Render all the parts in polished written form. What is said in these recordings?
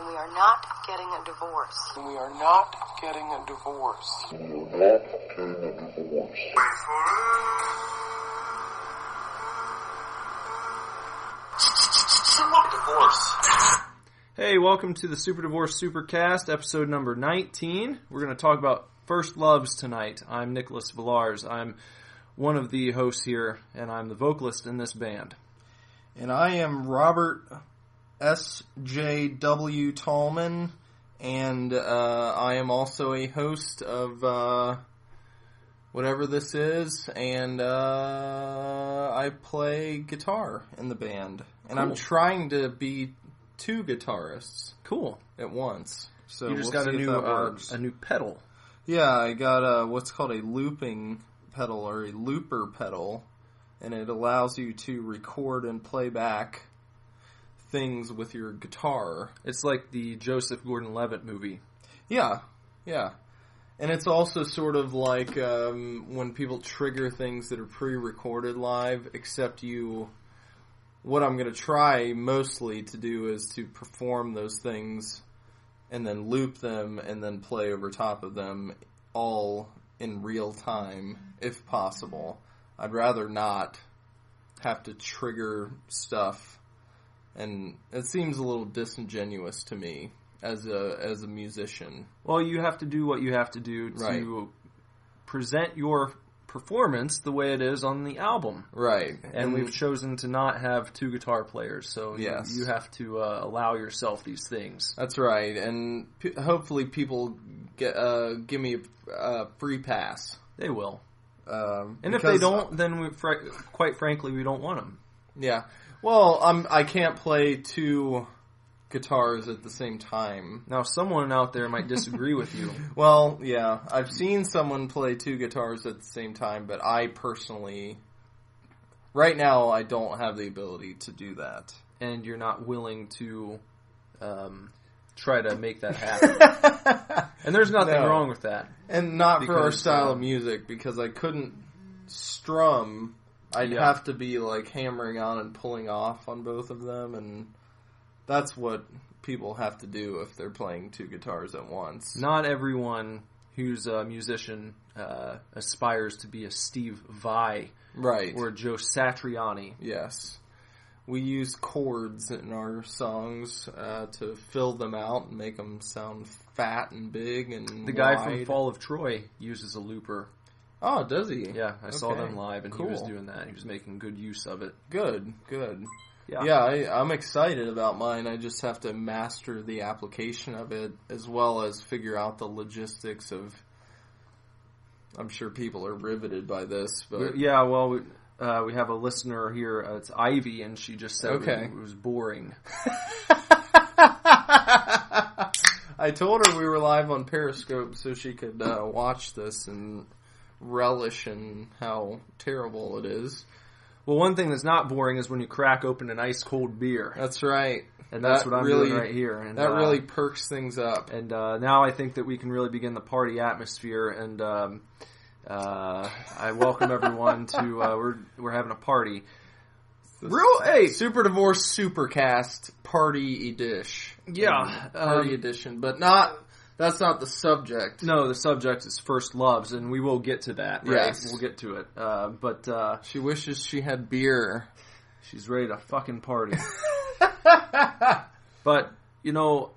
We are not getting a divorce. We are not getting a divorce. We are not getting a divorce. SUPERDIVORCE. Hey, welcome to the SUPERDIVORCE SUPERCAST, episode number 19. We're going to talk about first loves tonight. I'm Nicholas Villars. I'm one of the hosts here, and I'm the vocalist in this band. And I am Robert S.J.W. Tallman, and I am also a host of whatever this is, and I play guitar in the band. And Cool. I'm trying to be two guitarists. Cool. At once. So You just we'll got see if that works. a new pedal. Yeah, I got what's called a looping pedal, or a looper pedal, and it allows you to record and play back things with your guitar. It's like the Joseph Gordon-Levitt movie. Yeah. And it's also sort of like when people trigger things that are pre-recorded live, except what I'm going to try mostly to do is to perform those things and then loop them and then play over top of them all in real time, if possible. I'd rather not have to trigger stuff, and it seems a little disingenuous to me as a musician. Well, you have to do what you have to do to present your performance the way it is on the album. Right. And we've chosen to not have two guitar players, so Yes. you have to allow yourself these things. That's right, and hopefully people give me a free pass. They will. And if Because- they don't, then quite frankly, we don't want them. Yeah. Well, I can't play two guitars at the same time. Now, someone out there might disagree with you. Well, yeah. I've seen someone play two guitars at the same time, but I personally, right now, I don't have the ability to do that. And you're not willing to try to make that happen. And there's nothing wrong with that. And not for our Because, style of music, because I couldn't strum. I'd have to be like hammering on and pulling off on both of them, and that's what people have to do if they're playing two guitars at once. Not everyone who's a musician aspires to be a Steve Vai Right. or a Joe Satriani. Yes. We use chords in our songs to fill them out and make them sound fat and big and The guy wide. from Fall of Troy uses a looper. Oh, does he? Yeah, I saw Okay. them live, and Cool. he was doing that. He was making good use of it. Good. Yeah. I'm excited about mine. I just have to master the application of it, as well as figure out the logistics of... I'm sure people are riveted by this, but... Yeah, well, we have a listener here. It's Ivy, and she just said it was boring. I told her we were live on Periscope so she could watch this and relish in how terrible it is. Well, one thing that's not boring is when you crack open an ice cold beer. That's right. And that's what I'm doing right here. And that really perks things up. And now I think that we can really begin the party atmosphere. And I welcome everyone to we're having a party. SUPERDIVORCE SUPERCAST Party Edition. Yeah, Party Edition, but that's not the subject. No, the subject is first loves, and we will get to that. Right? Yes. We'll get to it. But she wishes she had beer. She's ready to fucking party. But,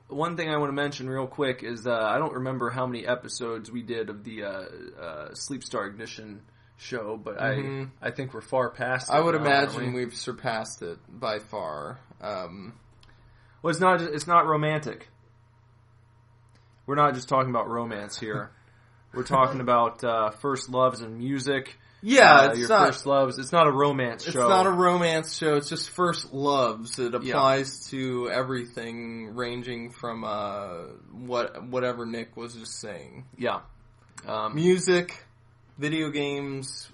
one thing I want to mention real quick is I don't remember how many episodes we did of the Sleep Star Ignition show, but I think we're far past it. I would now, imagine aren't we? we've surpassed it by far. Well, it's not romantic. We're not just talking about romance here. We're talking about first loves and music. Yeah, it's your not first loves. It's not a romance show. It's not a romance show. It's just first loves. It applies to everything, ranging from whatever Nick was just saying. Yeah, music, video games,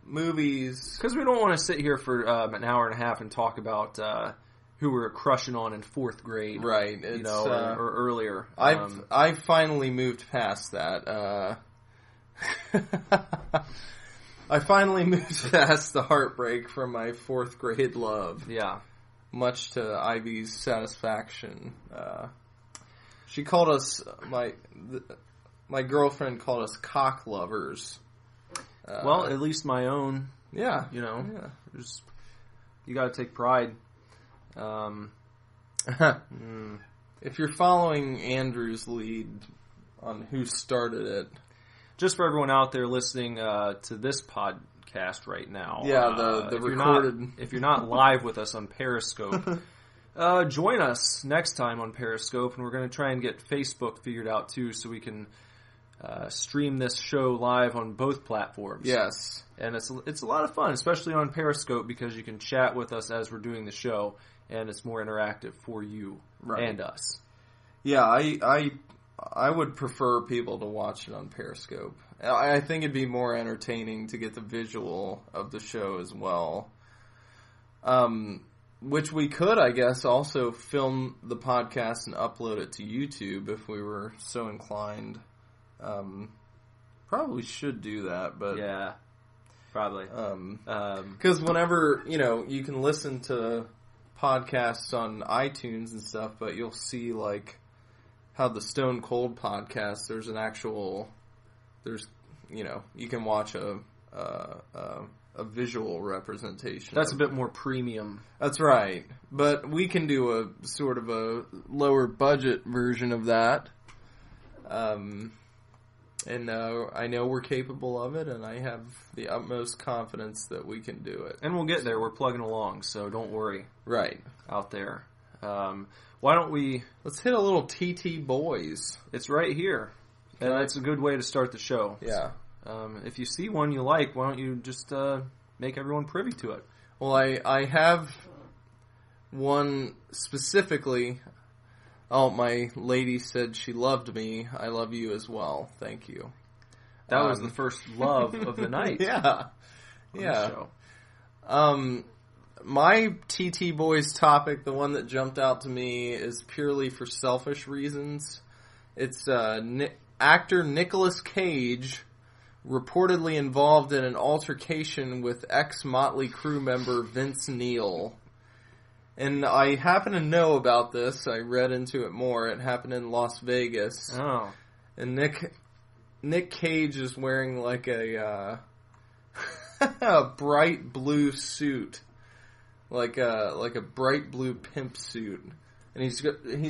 movies. Because we don't want to sit here for an hour and a half and talk about who we were crushing on in fourth grade, right? It's, or earlier. I've finally moved past that. I finally moved past the heartbreak from my fourth grade love. Yeah. Much to Ivy's satisfaction. She called us, my girlfriend called us cock lovers. Well, at least my own. Yeah. You know, Yeah. You got to take pride. If you're following Andrew's lead on who started it. Just for everyone out there listening to this podcast right now. Yeah, the recorded. If you're not live with us on Periscope, join us next time on Periscope, and we're going to try and get Facebook figured out too, so we can stream this show live on both platforms. Yes. And it's a lot of fun, especially on Periscope, because you can chat with us as we're doing the show, and it's more interactive for you and us. Yeah, I would prefer people to watch it on Periscope. I think it'd be more entertaining to get the visual of the show as well. Which we could, I guess, also film the podcast and upload it to YouTube if we were so inclined. Probably should do that, but... Yeah, probably. Because whenever, you can listen to podcasts on iTunes and stuff, but you'll see, like, how the Stone Cold podcast, you can watch a visual representation. That's a bit more premium. That's right. But we can do a sort of a lower budget version of that. And I know we're capable of it, and I have the utmost confidence that we can do it. And we'll get there. We're plugging along, so don't worry. Right. Out there. Why don't we... Let's hit a little TT Boys. It's right here. And that's a good way to start the show. Yeah. If you see one you like, why don't you just make everyone privy to it? Well, I have one specifically... Oh, my lady said she loved me. I love you as well. Thank you. That was the first love of the night. Yeah. Yeah. My TT Boys topic, the one that jumped out to me, is purely for selfish reasons. It's actor Nicolas Cage reportedly involved in an altercation with ex-Motley Crue member Vince Neil. And I happen to know about this. I read into it more. It happened in Las Vegas. Oh. And Nick Cage is wearing like a bright blue suit. Like a bright blue pimp suit. And he's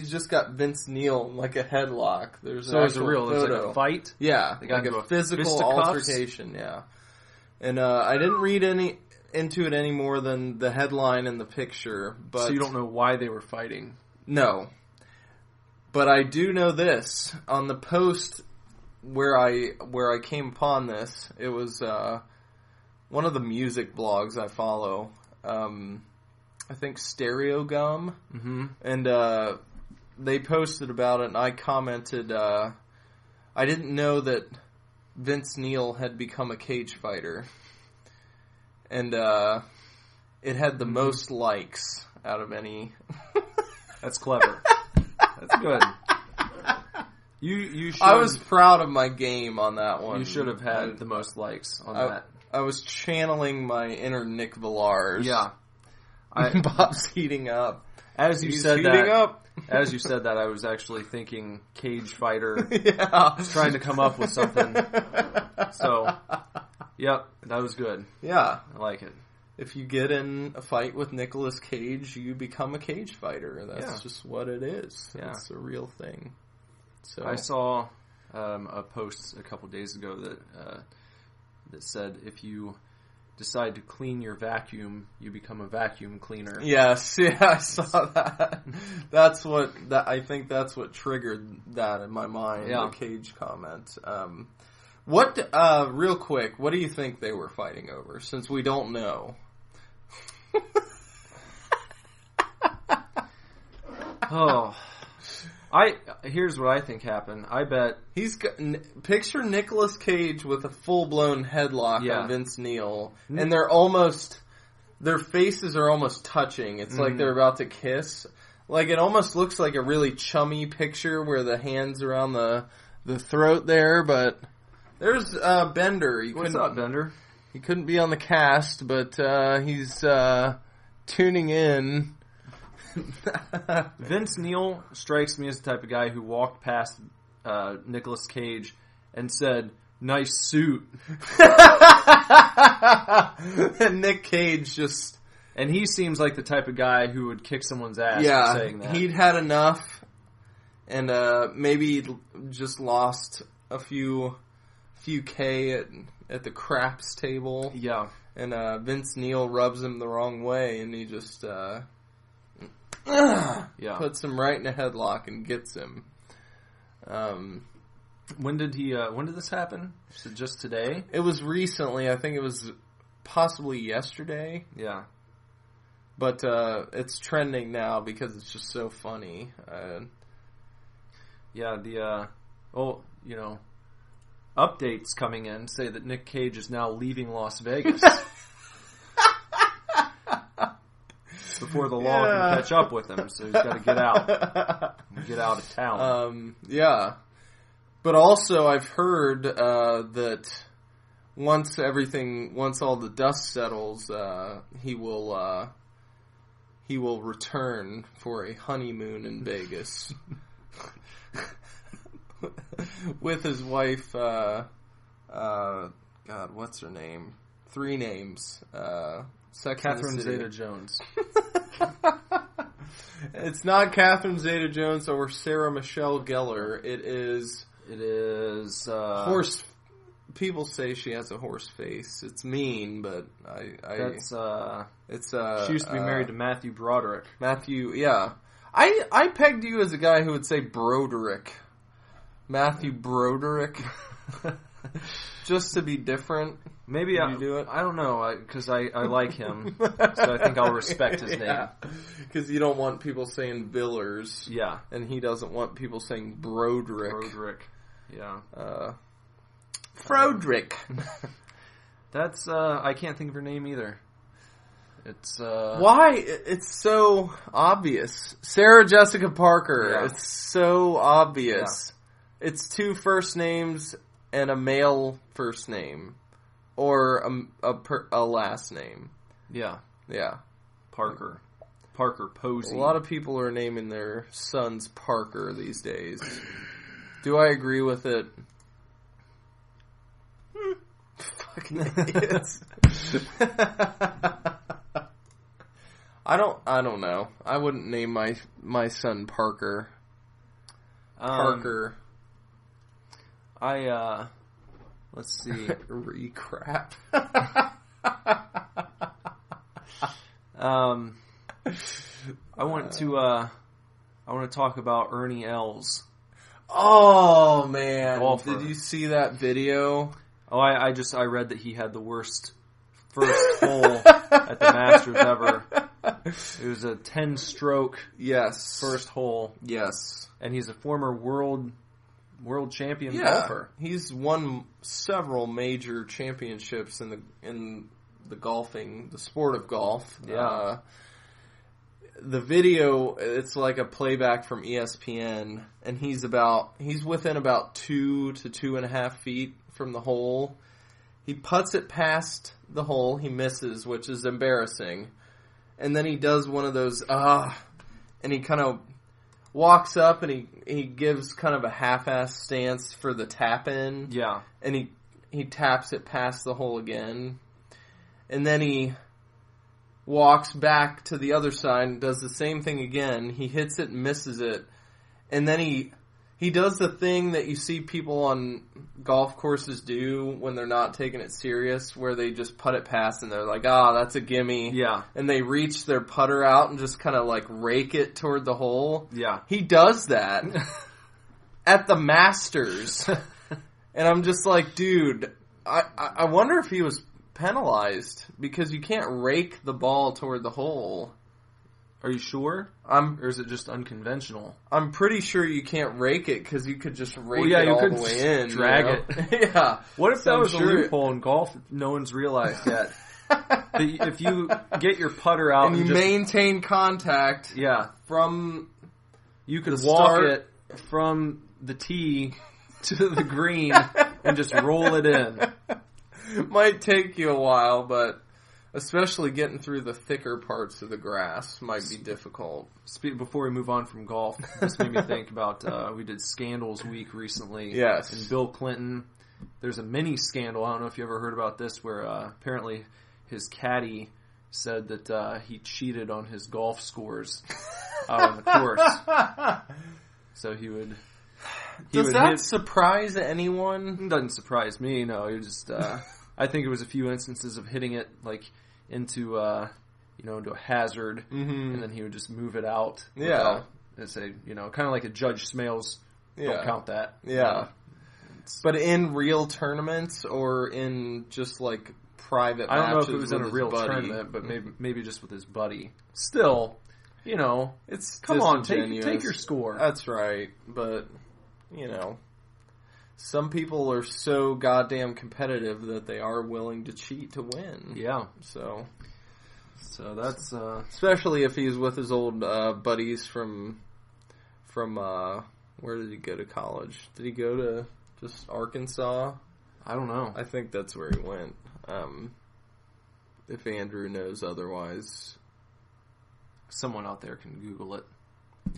just got Vince Neil in like a headlock. There's so it's real. There's like a fight? Yeah. They got like a physical altercation, yeah. And I didn't read into it any more than the headline and the picture, but so you don't know why they were fighting? No. But I do know this. On the post where I came upon this, it was one of the music blogs I follow. I think Stereo Gum. Mm-hmm. And they posted about it, and I commented, I didn't know that Vince Neil had become a cage fighter. And it had the most likes out of any. That's clever. That's good. You should. I was proud of my game on that one. You should have had the most likes on that. I was channeling my inner Nick Villars. Yeah. Bob's heating up. As you said that, I was actually thinking cage fighter. Yeah. Trying to come up with something. So, yep, that was good. Yeah. I like it. If you get in a fight with Nicolas Cage, you become a cage fighter. That's just what it is. Yeah. It's a real thing. So I saw a post a couple days ago that said if you decide to clean your vacuum, you become a vacuum cleaner. Yes, yeah, I saw that. I think that's what triggered that in my mind, the Cage comment. Real quick, what do you think they were fighting over, since we don't know? Here's what I think happened. I bet picture Nicolas Cage with a full-blown headlock on Vince Neil, and their faces are almost touching. It's like they're about to kiss. Like, it almost looks like a really chummy picture where the hands around the throat there, but there's Bender. What's up, Bender? He couldn't be on the cast, but he's tuning in. Vince Neil strikes me as the type of guy who walked past Nicolas Cage and said, "Nice suit." And Nick Cage just... And he seems like the type of guy who would kick someone's ass for saying that. He'd had enough, and maybe just lost a few K at the craps table. Yeah. And Vince Neil rubs him the wrong way, and he just puts him right in a headlock and gets him. When did this happen? Was it just today? It was recently. I think it was possibly yesterday. Yeah. But it's trending now because it's just so funny. Updates coming in say that Nick Cage is now leaving Las Vegas before the law can catch up with him, so he's got to get out of town. But also I've heard that once all the dust settles, he will return for a honeymoon in Vegas. With his wife, God, what's her name? 3 names. Catherine Zeta-Jones. It's not Catherine Zeta-Jones or Sarah Michelle Gellar. It is horse. People say she has a horse face. It's mean, but she used to be married to Matthew Broderick. I pegged you as a guy who would say Broderick. Matthew Broderick. Just to be different. Maybe you do it? I don't know, because I like him. So I think I'll respect his name. Because you don't want people saying Villers. Yeah. And he doesn't want people saying Broderick. Yeah. Froderick. That's, I can't think of her name either. It's, Why? It's so obvious. Sarah Jessica Parker. Yeah. It's so obvious. Yeah. It's 2 first names and a male first name. Or a last name. Yeah. Yeah. Parker Posey. A lot of people are naming their sons Parker these days. Do I agree with it? Fucking idiots. I don't know. I wouldn't name my son Parker. Parker. Let's see. Recrap. I want to talk about Ernie Els. Oh man. Golfer. Did you see that video? Oh, I read that he had the worst first hole at the Masters ever. It was a 10-stroke first hole. Yes. And he's a former world champion golfer. He's won several major championships in the sport of golf. Yeah. The video, it's like a playback from ESPN, and he's within about 2 to 2.5 feet from the hole. He putts it past the hole. He misses, which is embarrassing. And then he does one of those, and he kind of walks up and he gives kind of a half-ass stance for the tap-in. Yeah. And he taps it past the hole again. And then he walks back to the other side and does the same thing again. He hits it and misses it. And then he does the thing that you see people on golf courses do when they're not taking it serious, where they just putt it past and they're like, that's a gimme. Yeah. And they reach their putter out and just kind of like rake it toward the hole. Yeah. He does that at the Masters. And I'm just like, dude, I wonder if he was penalized, because you can't rake the ball toward the hole. Are you sure? Or is it just unconventional? I'm pretty sure you can't rake it, because you could just rake it all the way in. Drag it. Yeah. What if that was a loophole in golf no one's realized yet? If you get your putter out and you maintain contact, you could walk it from the tee to the green and just roll it in. Might take you a while, but Especially getting through the thicker parts of the grass might be difficult. Before we move on from golf, this made me think about, we did Scandals Week recently. Yes. And Bill Clinton, there's a mini scandal, I don't know if you ever heard about this, where apparently his caddy said that he cheated on his golf scores out on the course. So he would... Does that surprise anyone? It doesn't surprise me, no. It just, I think it was a few instances of hitting it, like, into into a hazard, and then he would just move it out. Yeah. And say, kind of like a Judge Smales, don't count that. Yeah. But in real tournaments or in just, like, private matches? I don't know if it was in a real tournament, but maybe just with his buddy. Still, it's come on, take your score. That's right, but, some people are so goddamn competitive that they are willing to cheat to win. Yeah. So that's... especially if he's with his old buddies from where did he go to college? Did he go to just Arkansas? I don't know. I think that's where he went. If Andrew knows otherwise. Someone out there can Google it.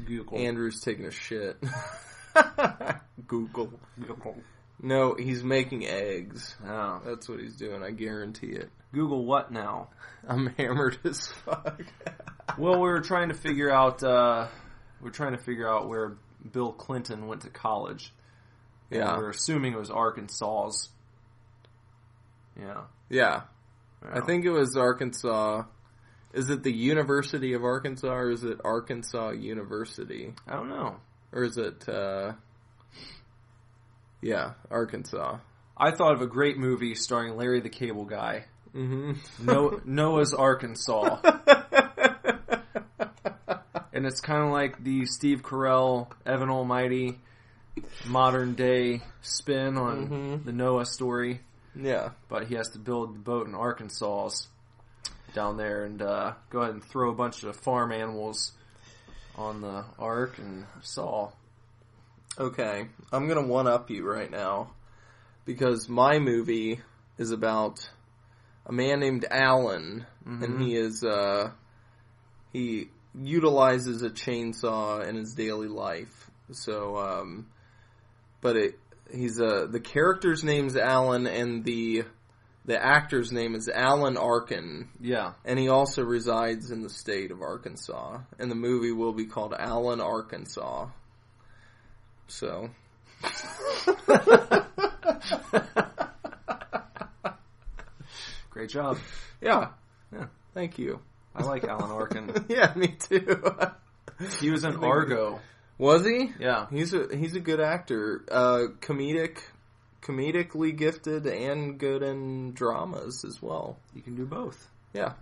Google. Andrew's taking a shit. Google. No, he's making eggs. Oh. That's what he's doing, I guarantee it. Google what now? I'm hammered as fuck. Well, we were trying to figure out where Bill Clinton went to college. Yeah. And we're assuming it was Arkansas's. Yeah. Yeah. I think it was Arkansas. Is it the University of Arkansas or is it Arkansas University? I don't know. Or is it, Arkansas. I thought of a great movie starring Larry the Cable Guy. Mm-hmm. Noah's Arkansas. And it's kind of like the Steve Carell, Evan Almighty, modern day spin on the Noah story. Yeah. But he has to build the boat in Arkansas down there and go ahead and throw a bunch of farm animals on the ark and saw. Okay, I'm going to one-up you right now because my movie is about a man named Alan, and he utilizes a chainsaw in his daily life. So, the character's name's Alan, and the actor's name is Alan Arkin. Yeah. And he also resides in the state of Arkansas. And the movie will be called Alan Arkansas. So. Great job. Yeah. Thank you. I like Alan Arkin. Yeah, me too. He was in Argo. Was he? Yeah. He's a good actor. Comedically gifted and good in dramas as well. You can do both. Yeah.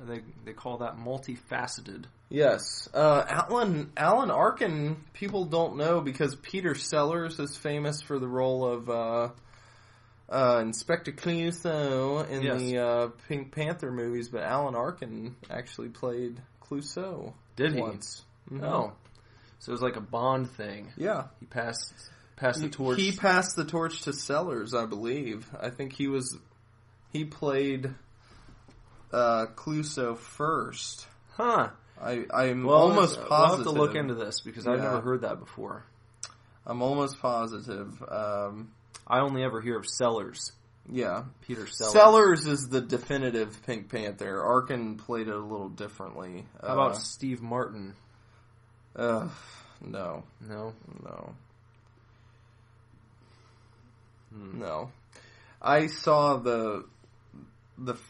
They call that multifaceted. Yes. Alan Arkin, people don't know because Peter Sellers is famous for the role of Inspector Clouseau in the Pink Panther movies, but Alan Arkin actually played Clouseau. Did he? Once. Mm-hmm. Oh. So it was like a Bond thing. Yeah. He passed the torch. He passed the torch to Sellers, I believe. I think he played Clouseau first. Huh. I'm almost positive. I'll have to look into this because I've never heard that before. I'm almost positive. I only ever hear of Sellers. Yeah. Peter Sellers. Sellers is the definitive Pink Panther. Arkin played it a little differently. How about Steve Martin? No. No? No. I saw the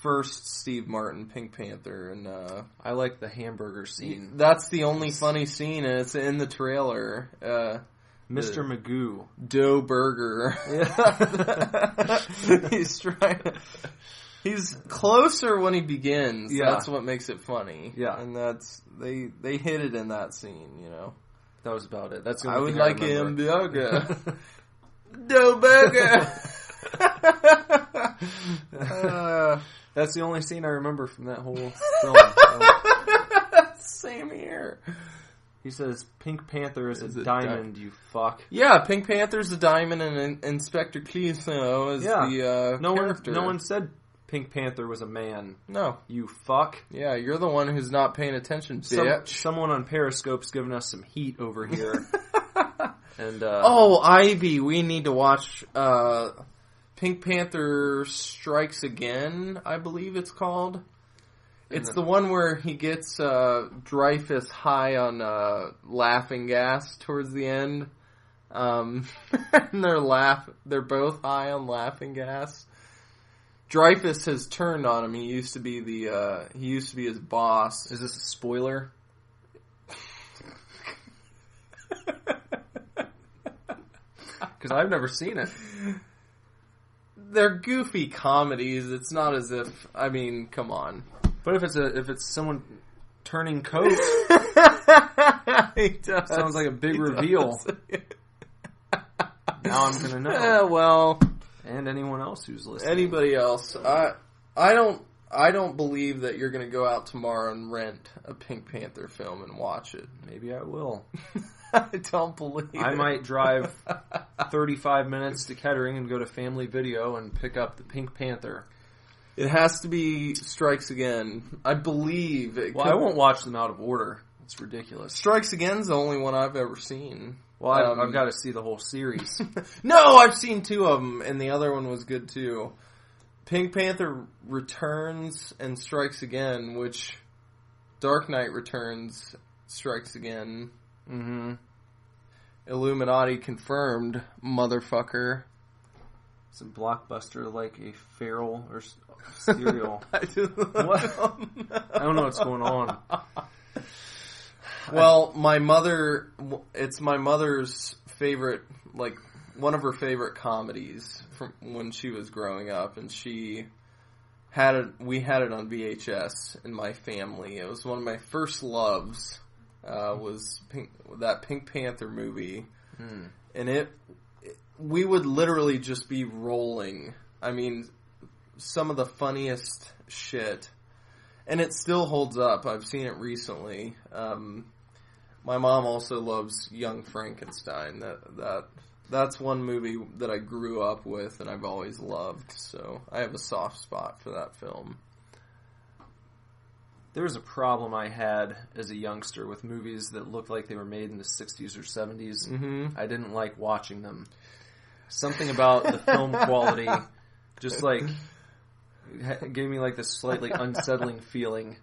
first Steve Martin Pink Panther, and I like the hamburger scene. That's the only funny scene, and it's in the trailer. Mr. Magoo. Dough Burger. He's closer when he begins. Yeah. That's what makes it funny. Yeah. And they hit it in that scene, That was about it. That's the I only would thing like I a remember. hamburger. Dough Burger. That's the only scene I remember from that whole film. Same here. He says, Pink Panther is a diamond, you fuck. Yeah, Pink Panther's a diamond, and Inspector Clouseau is the no character. No one said Pink Panther was a man. No. You fuck. Yeah, you're the one who's not paying attention, bitch. Someone on Periscope's giving us some heat over here. And Ivy, we need to watch Pink Panther Strikes Again, I believe it's called. It's the one where he gets Dreyfus high on laughing gas towards the end. And they're both high on laughing gas. Dreyfus has turned on him. He used to be his boss. Is this a spoiler? Because I've never seen it. They're goofy comedies. It's not as if, I mean, come on. But if it's someone turning coat, sounds like a big reveal. Now I'm gonna know. Well, and anyone else who's listening. Anybody else? I don't believe that you're gonna go out tomorrow and rent a Pink Panther film and watch it. Maybe I will. I don't believe I might drive 35 minutes to Kettering and go to Family Video and pick up the Pink Panther. It has to be Strikes Again. I believe it. Well, I won't watch them out of order. It's ridiculous. Strikes Again's the only one I've ever seen. Well, I've got to see the whole series. No, I've seen 2 of them, and the other one was good too. Pink Panther Returns and Strikes Again, which Dark Knight Returns, Strikes Again. Mm-hmm. Illuminati confirmed, motherfucker. It's a blockbuster like a feral or cereal. I don't know what's going on. Well, it's my mother's favorite, like, one of her favorite comedies from when she was growing up, and we had it on VHS in my family. It was one of my first loves, was that Pink Panther movie, and we would literally just be rolling. I mean, some of the funniest shit. And it still holds up. I've seen it recently. My mom also loves Young Frankenstein. That's one movie that I grew up with and I've always loved. So I have a soft spot for that film. There was a problem I had as a youngster with movies that looked like they were made in the 60s or 70s. Mm-hmm. I didn't like watching them. Something about the film quality just like gave me like this slightly unsettling feeling.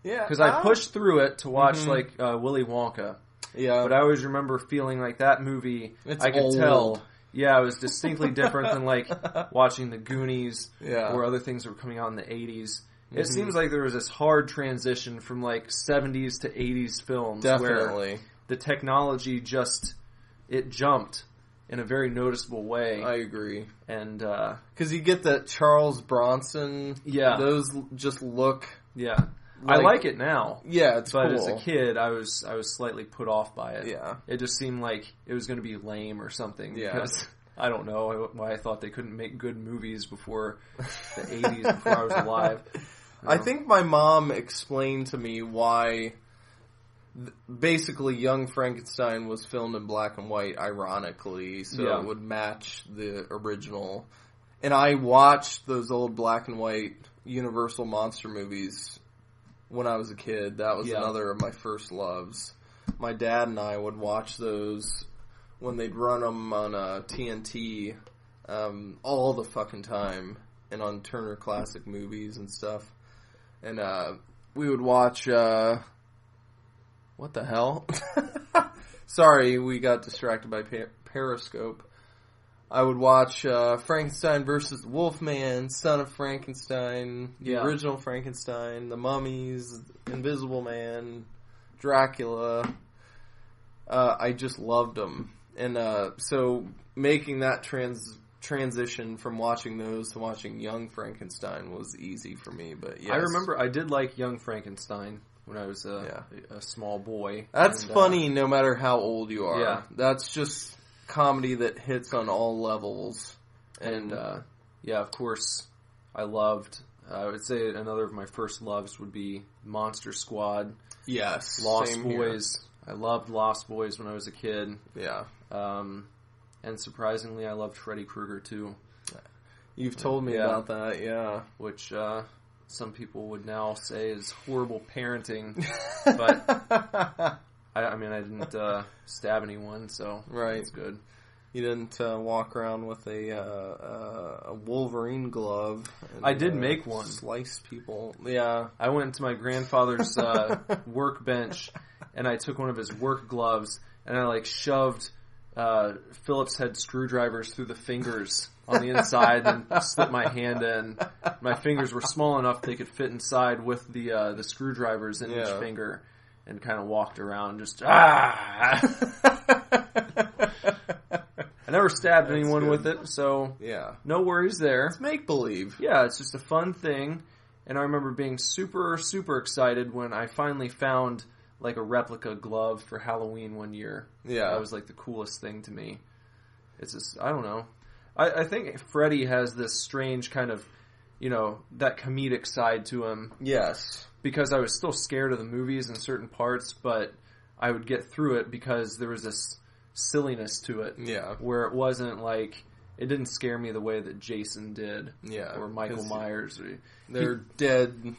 Yeah, because I pushed through it to watch like Willy Wonka. Yeah, but I always remember feeling like that movie. I could tell. Yeah, it was distinctly different than like watching The Goonies or other things that were coming out in the 80s. It seems like there was this hard transition from like 70s to 80s films. Definitely. Where the technology it jumped in a very noticeable way. I agree. And because you get that Charles Bronson. Yeah. Those just look. Yeah. I like it now. Yeah, it's but cool. As a kid, I was slightly put off by it. Yeah. It just seemed like it was going to be lame or something. Yeah. Because I don't know why I thought they couldn't make good movies before the 80s, before I was alive. I think my mom explained to me why basically Young Frankenstein was filmed in black and white, ironically, so it would match the original. And I watched those old black and white Universal monster movies when I was a kid. That was another of my first loves. My dad and I would watch those when they'd run them on TNT all the fucking time, and on Turner Classic Movies and stuff. And we would watch what the hell? Sorry, we got distracted by Periscope. I would watch Frankenstein versus Wolfman, Son of Frankenstein, the original Frankenstein, The Mummies, Invisible Man, Dracula. I just loved them. And so making that transition from watching those to watching Young Frankenstein was easy for me. But yes. I remember I did like Young Frankenstein when I was a small boy. That's funny no matter how old you are. Yeah. That's just comedy that hits on all levels. And of course, I would say another of my first loves would be Monster Squad. Yes. Lost Boys. Here. I loved Lost Boys when I was a kid. Yeah. And surprisingly, I loved Freddy Krueger too. You've told me about that, yeah. Which some people would now say is horrible parenting. But, I mean, I didn't stab anyone, so it's good. You didn't walk around with a Wolverine glove. And, I did make one. Slice people. Yeah. I went to my grandfather's workbench, and I took one of his work gloves, and I shoved Phillips head screwdrivers through the fingers on the inside and slipped my hand in. My fingers were small enough they could fit inside with the screwdrivers in each finger, and kind of walked around just I never stabbed anyone with it, so no worries there. It's make-believe. Yeah, it's just a fun thing. And I remember being super, super excited when I finally found a replica glove for Halloween one year. Yeah. That was the coolest thing to me. It's just, I don't know. I think Freddy has this strange kind of, that comedic side to him. Yes. Because I was still scared of the movies in certain parts, but I would get through it because there was this silliness to it. Yeah. Where it wasn't it didn't scare me the way that Jason did. Yeah. Or Michael Myers. They're dead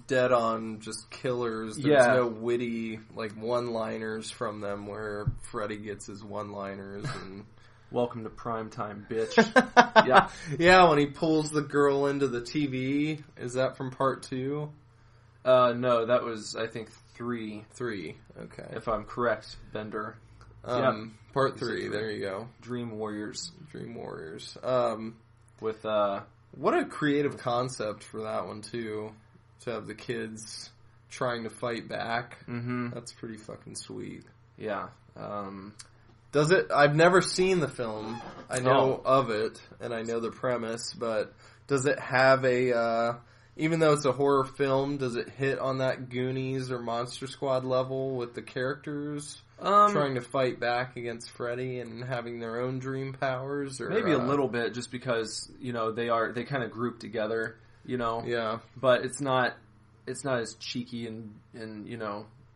on just killers. There's no witty, one-liners from them where Freddy gets his one-liners and... Welcome to primetime, bitch. Yeah. Yeah, when he pulls the girl into the TV. Is that from part 2? No, that was, I think, 3. 3, okay. If I'm correct, Bender. Part 3, there you go. Dream Warriors. With, what a creative concept for that one, too. To have the kids trying to fight back. Mm-hmm. That's pretty fucking sweet. Yeah. Does it... I've never seen the film. I know of it, and I know the premise, but does it have a... even though it's a horror film, does it hit on that Goonies or Monster Squad level with the characters trying to fight back against Freddy and having their own dream powers? Or maybe a little bit, just because they kind of group together, Yeah. But it's not as cheeky and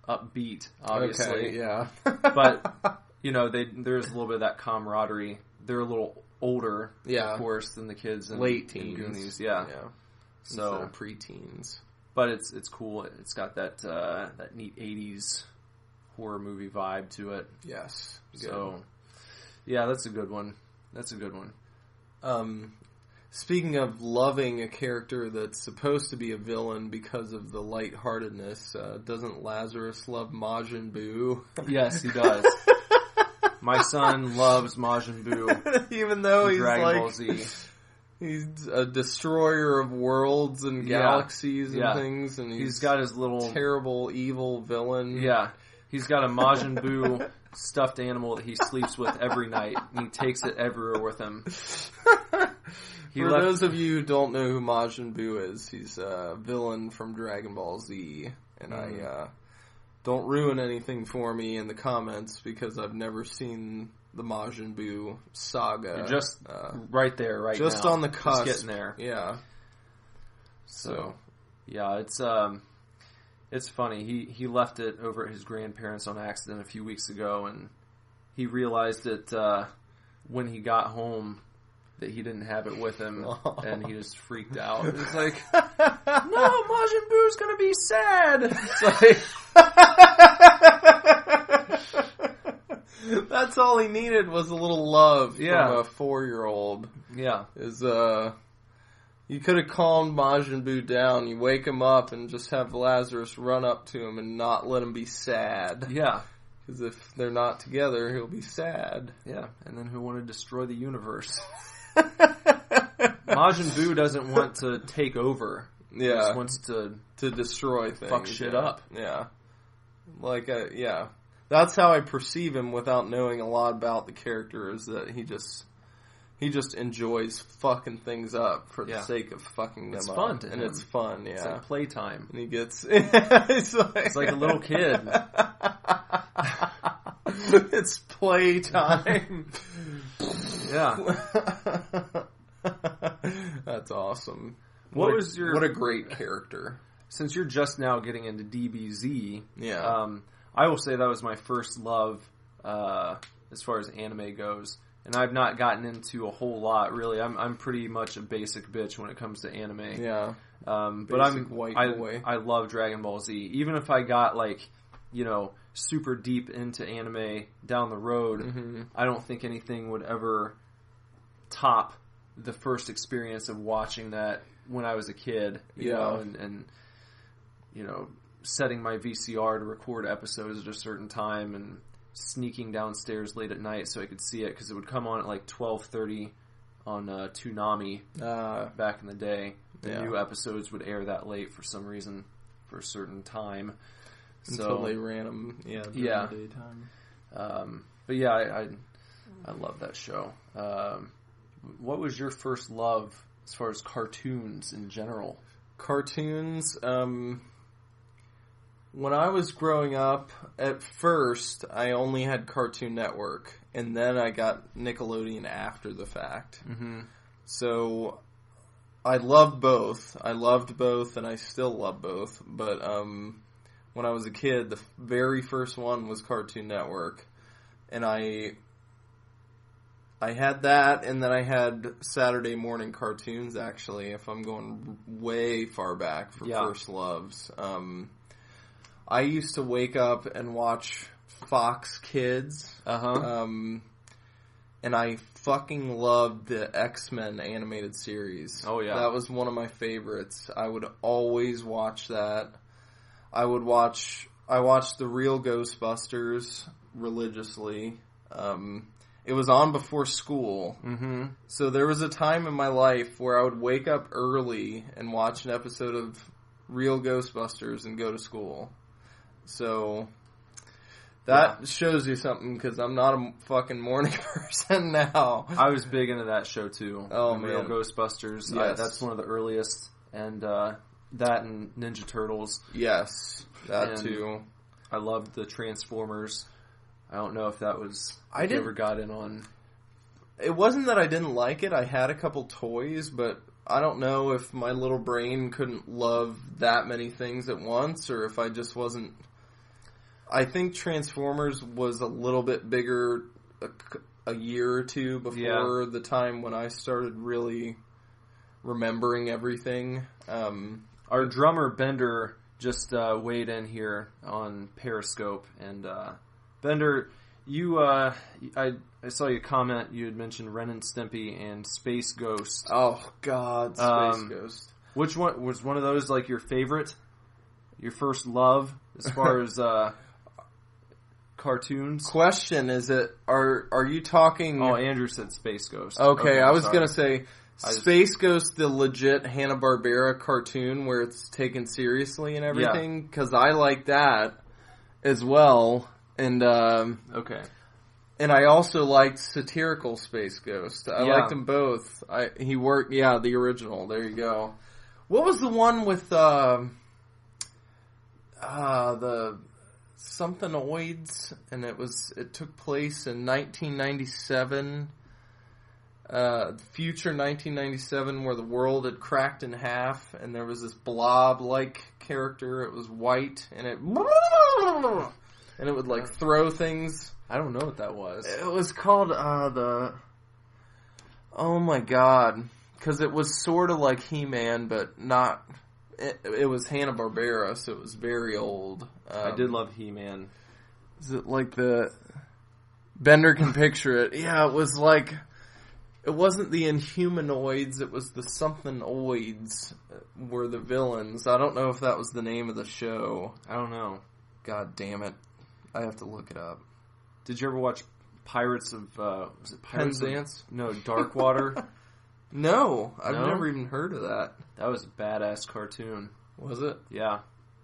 upbeat, obviously. Okay, yeah. But there's a little bit of that camaraderie. They're a little older, of course, than the kids in late teens. Goonies. Yeah. So preteens. But it's cool. It's got that neat 80s horror movie vibe to it. Yes. Good. So, yeah, that's a good one. Speaking of loving a character that's supposed to be a villain because of the lightheartedness, doesn't Lazarus love Majin Buu? Yes, he does. My son loves Majin Buu. Even though he's Dragon Ball Z. He's a destroyer of worlds and galaxies and things, and he's got his little terrible, evil villain. Yeah, he's got a Majin Buu stuffed animal that he sleeps with every night, and he takes it everywhere with him. For those of you who don't know who Majin Buu is, he's a villain from Dragon Ball Z, and I don't ruin anything for me in the comments because I've never seen the Majin Buu saga. You're just right there, right just now. On the cusp. Just getting there. Yeah. So, yeah, it's funny. He left it over at his grandparents on accident a few weeks ago, and he realized that when he got home that he didn't have it with him, and he just freaked out. It's like, no, Majin Buu's gonna be sad. It's like... That's all he needed was a little love from a 4-year-old. Yeah. You could have calmed Majin Buu down. You wake him up and just have Lazarus run up to him and not let him be sad. Yeah. Because if they're not together, he'll be sad. Yeah, and then he'll want to destroy the universe. Majin Buu doesn't want to take over. Yeah. He just wants to destroy things. Fuck shit up. Yeah. Yeah. That's how I perceive him without knowing a lot about the character, is that he just enjoys fucking things up for the sake of fucking them up. It's fun to him. him. It's fun, yeah. It's like playtime. And he gets... it's like a little kid. It's playtime. Yeah. That's awesome. What a great character. Since you're just now getting into DBZ, yeah. I will say that was my first love as far as anime goes. and I've not gotten into a whole lot really. I'm pretty much a basic bitch when it comes to anime. Yeah. But I love Dragon Ball Z. Even if I got like, super deep into anime down the road, I don't think anything would ever top the first experience of watching that when I was a kid. You know, and setting my VCR to record episodes at a certain time and sneaking downstairs late at night so I could see it because it would come on at like 12:30 on Toonami back in the day. The new episodes would air that late for some reason for a certain time. Until they ran them, during the daytime. But yeah, I love that show. What was your first love as far as cartoons in general? Cartoons, when I was growing up, at first, I only had Cartoon Network, and then I got Nickelodeon after the fact. Mm-hmm. So, I loved both. And I still love both. But, when I was a kid, the very first one was Cartoon Network. And I had that, and then I had Saturday morning cartoons, actually, if I'm going way far back for first loves. I used to wake up and watch Fox Kids. And I fucking loved the X-Men animated series. Oh, yeah. That was one of my favorites. I would always watch that. I watched the real Ghostbusters religiously. It was on before school. Mm-hmm. So there was a time in my life where I would wake up early and watch an episode of real Ghostbusters and go to school. So that shows you something, because I'm not a fucking morning person now. I was big into that show too. Oh, man. Real Ghostbusters. Yes. That's one of the earliest. And that and Ninja Turtles. Yes, that too. I loved the Transformers. I don't know if that was... I never got in on... It wasn't that I didn't like it. I had a couple toys, but I don't know if my little brain couldn't love that many things at once, or if I just wasn't... I think Transformers was a little bit bigger a year or two before the time when I started really remembering everything. Our drummer, Bender, just weighed in here on Periscope, and... Bender, I saw you comment. You had mentioned Ren and Stimpy and Space Ghost. Oh God, Space Ghost. Which one was one of those like your favorite, your first love as far as cartoons? Question: Is it? Are you talking? Oh, Andrew said Space Ghost. Okay, I was gonna say Space Ghost, the legit Hanna-Barbera cartoon where it's taken seriously and everything. Because I like that as well. And okay, and I also liked satirical Space Ghost. I liked them both. He worked, the original. There you go. What was the one with the Somethingoids? And it took place in 1997, future 1997, where the world had cracked in half, and there was this blob-like character. It was white, and it would, like, throw things. I don't know what that was. It was called, oh my god. Because it was sort of like He-Man, but not... It was Hanna-Barbera, so it was very old. I did love He-Man. Is it like the... Bender can picture it. Yeah, it was like... It wasn't the Inhumanoids, it was the Somethingoids were the villains. I don't know if that was the name of the show. I don't know. God damn it. I have to look it up. Did you ever watch Pirates of... was it Pirates Penzance? No, Darkwater? No, I've never even heard of that. That was a badass cartoon. Was it? Yeah.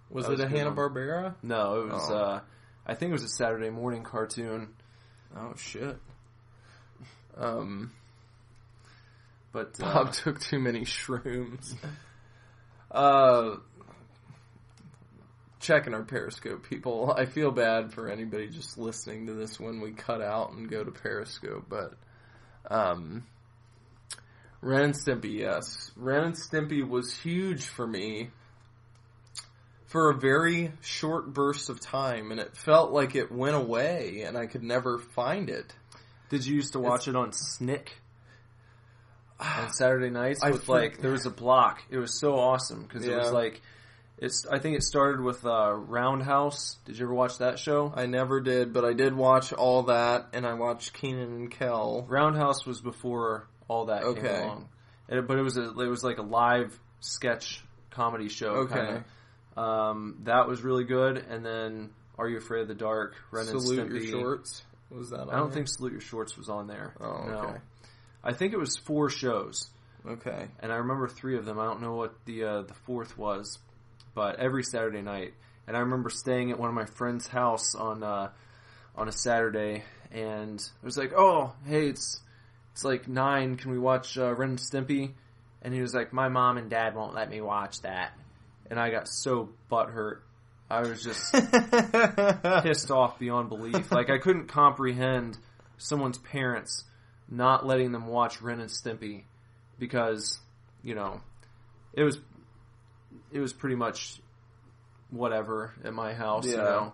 Was it a Hanna-Barbera? No, it was, I think it was a Saturday morning cartoon. Oh, shit. But Bob took too many shrooms. Checking our Periscope, people. I feel bad for anybody just listening to this when we cut out and go to Periscope, but Ren and Stimpy, yes. Ren and Stimpy was huge for me for a very short burst of time, and it felt like it went away, and I could never find it. Did you used to watch it on Snick? On Saturday nights? There was a block. It was so awesome, because it was like... I think it started with Roundhouse. Did you ever watch that show? I never did, but I did watch all that, and I watched Kenan and Kel. Roundhouse was before all that came along. But it was like a live sketch comedy show. Okay. That was really good, and then Are You Afraid of the Dark? Ren and Salute Stimpy. Your Shorts? Was that on I don't think Salute Your Shorts was on there. Oh, okay. No. I think it was 4 shows. Okay. And I remember 3 of them. I don't know what the 4th was. But every Saturday night, and I remember staying at one of my friend's house on a Saturday, and it was like, oh, hey, it's like 9. Can we watch Ren and Stimpy? And he was like, my mom and dad won't let me watch that. And I got so butthurt. I was just pissed off beyond belief. Like, I couldn't comprehend someone's parents not letting them watch Ren and Stimpy because, you know, it was pretty much whatever at my house, you know.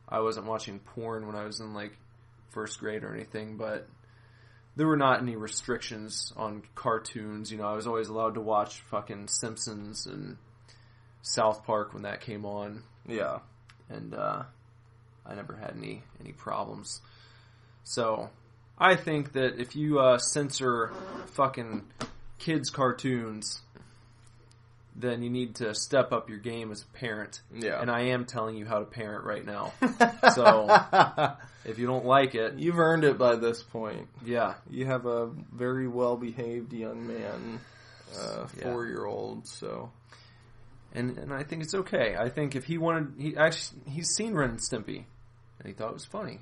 I wasn't watching porn when I was in, like, 1st grade or anything, but there were not any restrictions on cartoons, you know. I was always allowed to watch fucking Simpsons and South Park when that came on. Yeah. And, I never had any problems. So, I think that if you, censor fucking kids' cartoons, then you need to step up your game as a parent. Yeah. And I am telling you how to parent right now. So, if you don't like it... You've earned it by this point. Yeah. You have a very well-behaved young man, 4-year-old, so... And I think it's okay. I think if he wanted... He's seen Ren and Stimpy, and he thought it was funny.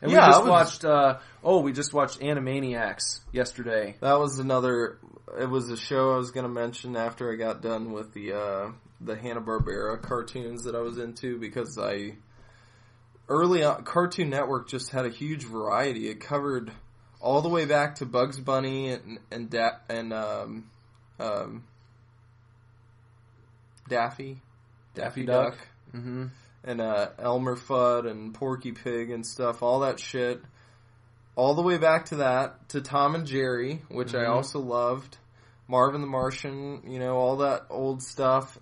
And we just watched Animaniacs yesterday. That was another... It was a show I was going to mention after I got done with the Hanna-Barbera cartoons that I was into, because early on, Cartoon Network just had a huge variety. It covered all the way back to Bugs Bunny and Daffy Duck. Mm-hmm. And Elmer Fudd and Porky Pig and stuff, all that shit. All the way back to that, to Tom and Jerry, which I also loved. Marvin the Martian, you know, all that old stuff.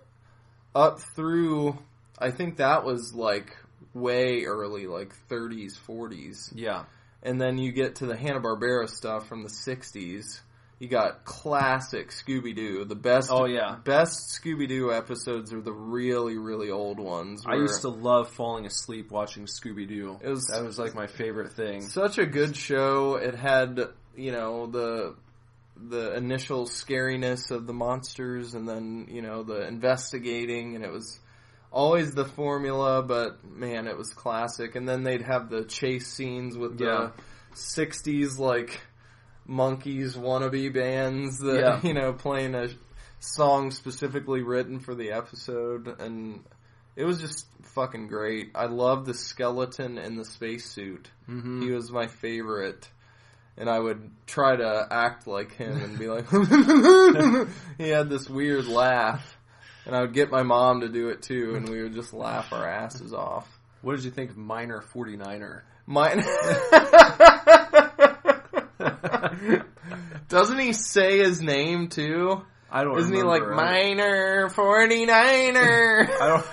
Up through, I think that was like way early, like 30s, 40s. Yeah. And then you get to the Hanna-Barbera stuff from the 60s. You got classic Scooby-Doo. The best Scooby-Doo episodes are the really, really old ones. I used to love falling asleep watching Scooby-Doo. That was like my favorite thing. Such a good show. It had, you know, the initial scariness of the monsters, and then, you know, the investigating, and it was always the formula, but man, it was classic. And then they'd have the chase scenes with the 60s, like, Monkees wannabe bands that, you know, playing a song specifically written for the episode, and it was just fucking great. I loved the skeleton in the spacesuit. Mm-hmm. He was my favorite. And I would try to act like him and be like, he had this weird laugh. And I would get my mom to do it too, and we would just laugh our asses off. What did you think of Minor 49er? Doesn't he say his name too? I don't Isn't remember. He like, Minor 49er? I don't...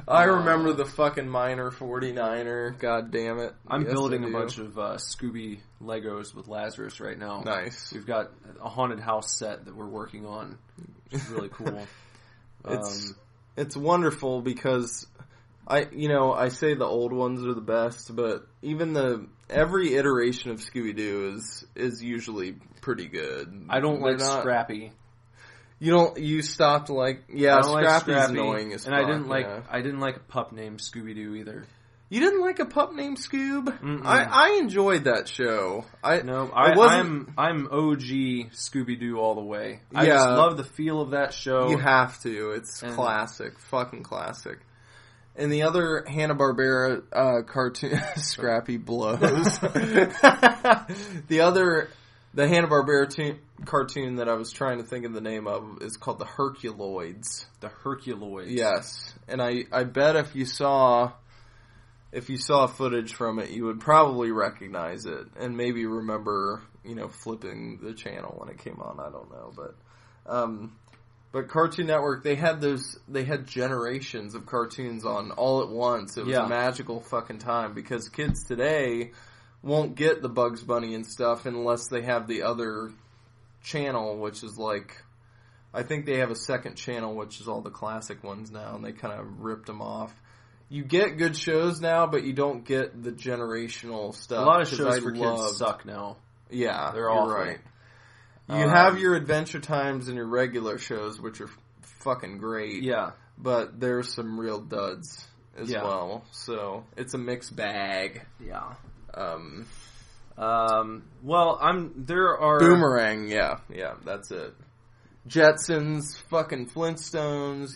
I remember the fucking Minor 49er. God damn it. I'm building a bunch of Scooby Legos with Lazarus right now. Nice. We've got a haunted house set that we're working on, which is really cool. It's wonderful because I say the old ones are the best, but even every iteration of Scooby-Doo is usually pretty good. I don't like Scrappy. You stopped Scrappy's annoying as fuck. And I didn't like a pup named Scooby-Doo either. You didn't like a pup named Scoob? I enjoyed that show. I'm OG Scooby-Doo all the way. I just love the feel of that show. You have to. It's classic. Fucking classic. And the other Hanna-Barbera cartoon, Scrappy blows. The Hanna-Barbera cartoon that I was trying to think of the name of is called the Herculoids. The Herculoids. Yes. And I bet if you saw if you saw footage from it, you would probably recognize it and maybe remember, flipping the channel when it came on. I don't know, but Cartoon Network, they had generations of cartoons on all at once. It was a magical fucking time because kids today won't get the Bugs Bunny and stuff unless they have the other channel, which is I think they have a second channel, which is all the classic ones now, and they kind of ripped them off. You get good shows now, but you don't get the generational stuff. A lot of shows for kids suck now. Yeah, they're awful. Right. You have your Adventure Times and your regular shows, which are fucking great. Yeah. But there's some real duds as well. So it's a mixed bag. Yeah. There are... Boomerang, yeah, that's it. Jetsons, fucking Flintstones,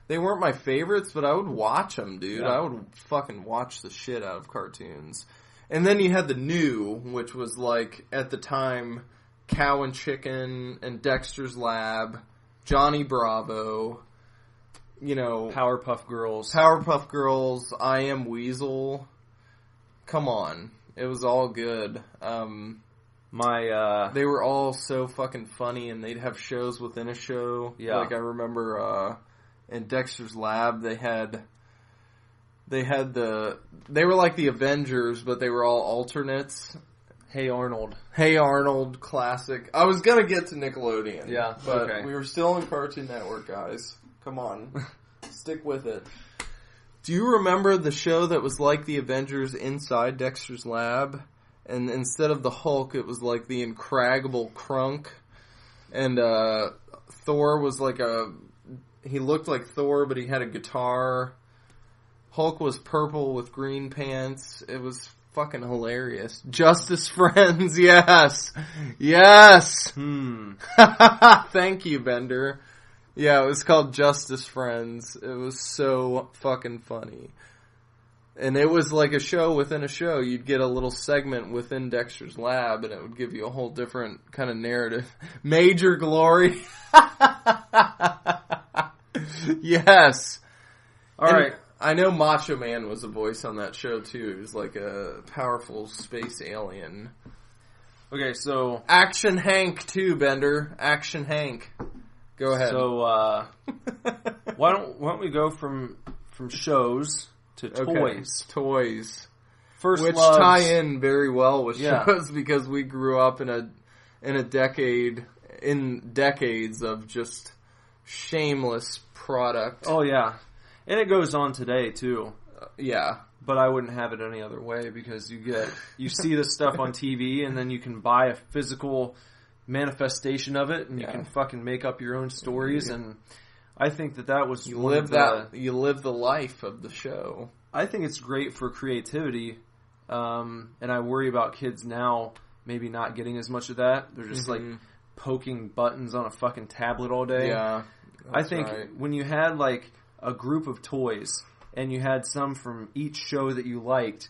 They weren't my favorites, but I would watch them, dude. Yeah. I would fucking watch the shit out of cartoons. And then you had the new, which was at the time, Cow and Chicken and Dexter's Lab, Johnny Bravo, Powerpuff Girls, I Am Weasel. Come on. It was all good. They were all so fucking funny, and they'd have shows within a show. Yeah. I remember, in Dexter's Lab, they were like the Avengers, but they were all alternates. Hey Arnold, classic. I was gonna get to Nickelodeon. Yeah. But we were still in Cartoon Network, guys. Come on. Stick with it. Do you remember the show that was like the Avengers inside Dexter's Lab? And instead of the Hulk, it was like the Incredible Crunk. And Thor was he looked like Thor, but he had a guitar. Hulk was purple with green pants. It was fucking hilarious. Justice Friends, yes! Yes! Thank you, Bender. Yeah, it was called Justice Friends. It was so fucking funny. And it was like a show within a show. You'd get a little segment within Dexter's Lab, and it would give you a whole different kind of narrative. Major Glory. Yes. All right. I know Macho Man was a voice on that show, too. He was like a powerful space alien. Okay, so... Action Hank, too, Bender. Action Hank. Go ahead. So, why don't we go from shows to toys? Okay. Toys. Which tie in very well with shows because we grew up in decades of just shameless product. Oh, yeah. And it goes on today, too. Yeah. But I wouldn't have it any other way because you see this stuff on TV and then you can buy a physical manifestation of it and you can fucking make up your own stories and I think that was you live the life of the show. I think it's great for creativity and I worry about kids now maybe not getting as much of that. They're just like poking buttons on a fucking tablet all day. Yeah. I think when you had like a group of toys and you had some from each show that you liked,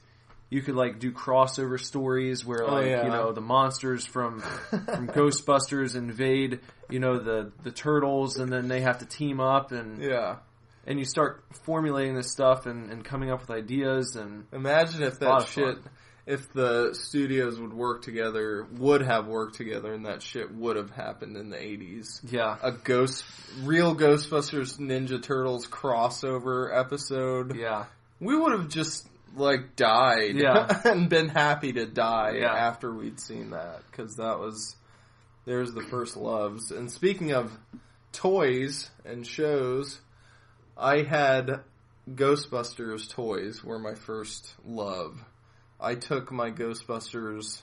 you could like do crossover stories where the monsters from Ghostbusters invade, the turtles and then they have to team up and you start formulating this stuff and coming up with ideas and imagine if if the studios would have worked together and that shit would have happened in the 80s. Yeah. A real Ghostbusters Ninja Turtles crossover episode. Yeah. We would have just died and been happy to die after we'd seen that because there's the first loves. And speaking of toys and shows, I had Ghostbusters toys were my first love. I took my Ghostbusters,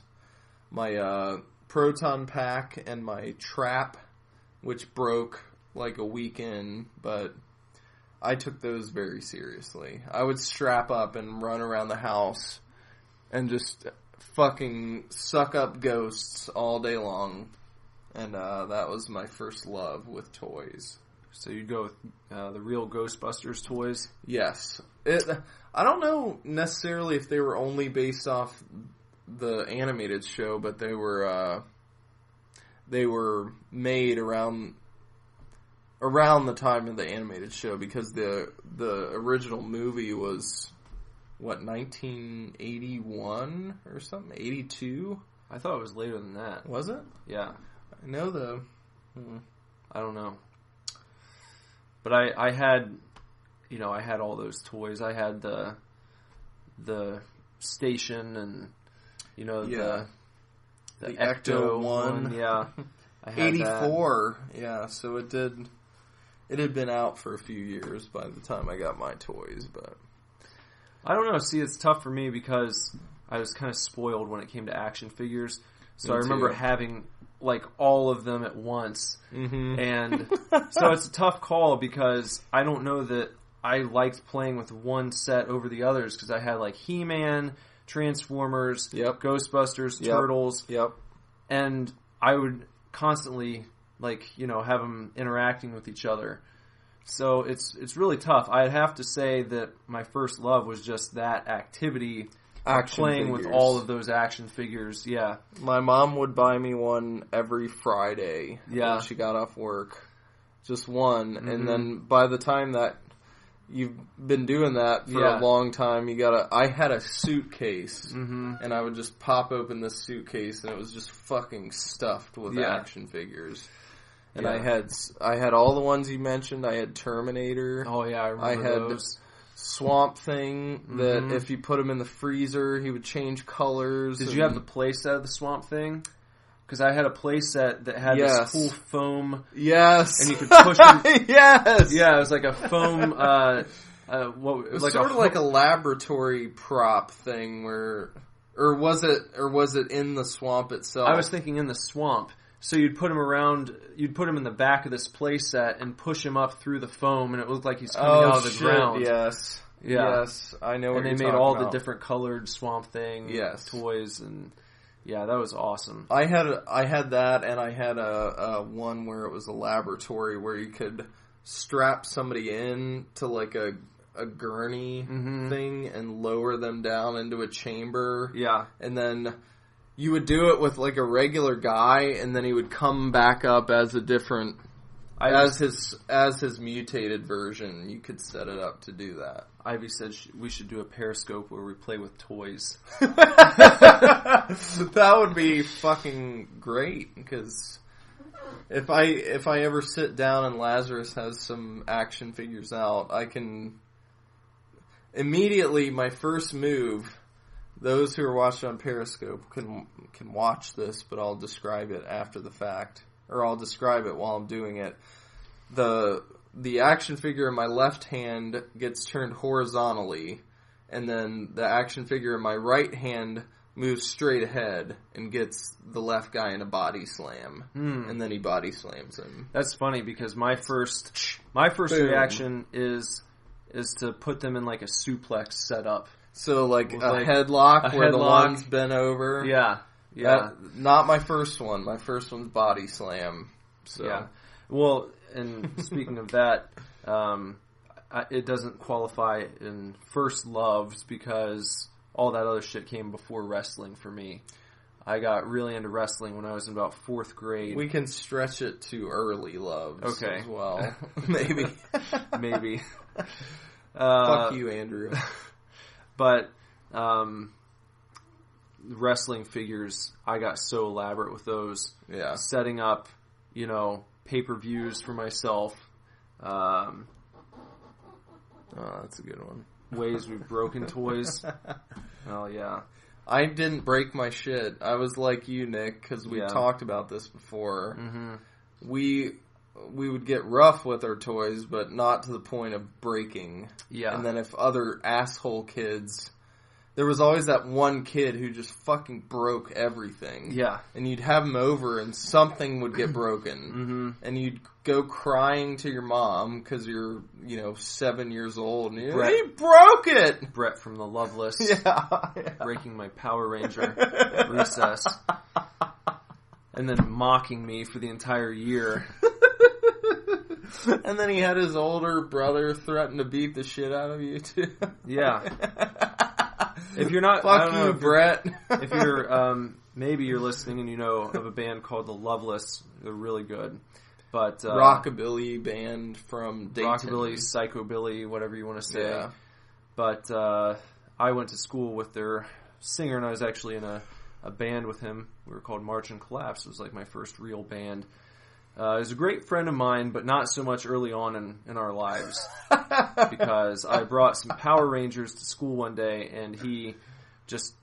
my Proton Pack and my Trap, which broke like a week in, but I took those very seriously. I would strap up and run around the house and just fucking suck up ghosts all day long. And that was my first love with toys. So you'd go with the real Ghostbusters toys? Yes. I don't know necessarily if they were only based off the animated show, but they were made around the time of the animated show because the original movie was 1981 or something? 82? I thought it was later than that. Was it? Yeah. I know the... I don't know. But I had, I had all those toys. I had the station and, the Ecto one. Yeah. I had 84. That. Yeah, so it had been out for a few years by the time I got my toys, but... I don't know. See, it's tough for me because I was kind of spoiled when it came to action figures. So I remember having, all of them at once. Mm-hmm. And so it's a tough call because I don't know that I liked playing with one set over the others because I had, He-Man, Transformers, Ghostbusters, Turtles. Yep. And I would constantly, have them interacting with each other. So it's really tough. I'd have to say that my first love was just that activity, playing with all of those action figures. Yeah, my mom would buy me one every Friday. Yeah, when she got off work, just one, and then by the time that you've been doing that for a long time, I had a suitcase, and I would just pop open this suitcase, and it was just fucking stuffed with action figures. And I had all the ones you mentioned. I had Terminator. Oh yeah, I remember those. Swamp Thing that if you put him in the freezer, he would change colors. Did you have the playset of the Swamp Thing? Because I had a playset that had this cool foam. Yes, and you could push him. Yes, yeah, it was like a foam. It was sort of like a laboratory prop thing, or was it in the swamp itself? I was thinking in the swamp. So you'd put him in the back of this playset and push him up through the foam, and it looked like he's coming out of the ground. Yes. Yeah. Yes. I know what you're talking about. And they made all the different colored Swamp Thing toys, and that was awesome. I had that, and I had a one where it was a laboratory where you could strap somebody in to a gurney thing and lower them down into a chamber. Yeah. And then you would do it with a regular guy, and then he would come back up as a different, as his mutated version. You could set it up to do that. Ivy said we should do a Periscope where we play with toys. That would be fucking great, because if I ever sit down and Lazarus has some action figures out, I can immediately, my first move. Those who are watching on Periscope can watch this, but I'll describe it after the fact, or I'll describe it while I'm doing it. The action figure in my left hand gets turned horizontally, and then the action figure in my right hand moves straight ahead and gets the left guy in a body slam, and then he body slams him. That's funny because my first reaction is to put them in a suplex setup. So a headlock where the one's bent over. Yeah. Not my first one. My first one's body slam. So. Yeah. Well, and speaking of that, it doesn't qualify in first loves because all that other shit came before wrestling for me. I got really into wrestling when I was in about 4th grade. We can stretch it to early loves as well. Maybe. Maybe. Fuck you, Andrew. But wrestling figures, I got so elaborate with those. Yeah. Setting up, pay-per-views for myself. Oh, that's a good one. Ways we've broken toys. Oh, yeah. I didn't break my shit. I was like you, Nick, because we talked about this before. Mm-hmm. We would get rough with our toys, but not to the point of breaking. Yeah. And then if other asshole kids... There was always that one kid who just fucking broke everything. Yeah. And you'd have him over and something would get broken. Mm-hmm. And you'd go crying to your mom because you're, 7 years old. And he broke it! Brett from the Loveless. Yeah. Breaking my Power Ranger at recess. And then mocking me for the entire year. And then he had his older brother threaten to beat the shit out of you, too. Yeah. If you're not... Fuck you, Brett. If you're... maybe you're listening and you know of a band called The Loveless. They're really good. But... rockabilly band from Dayton. Rockabilly, psychobilly, whatever you want to say. Yeah. But I went to school with their singer, and I was actually in a band with him. We were called March and Collapse. It was like my first real band. He was a great friend of mine, but not so much early on in our lives. Because I brought some Power Rangers to school one day, and he just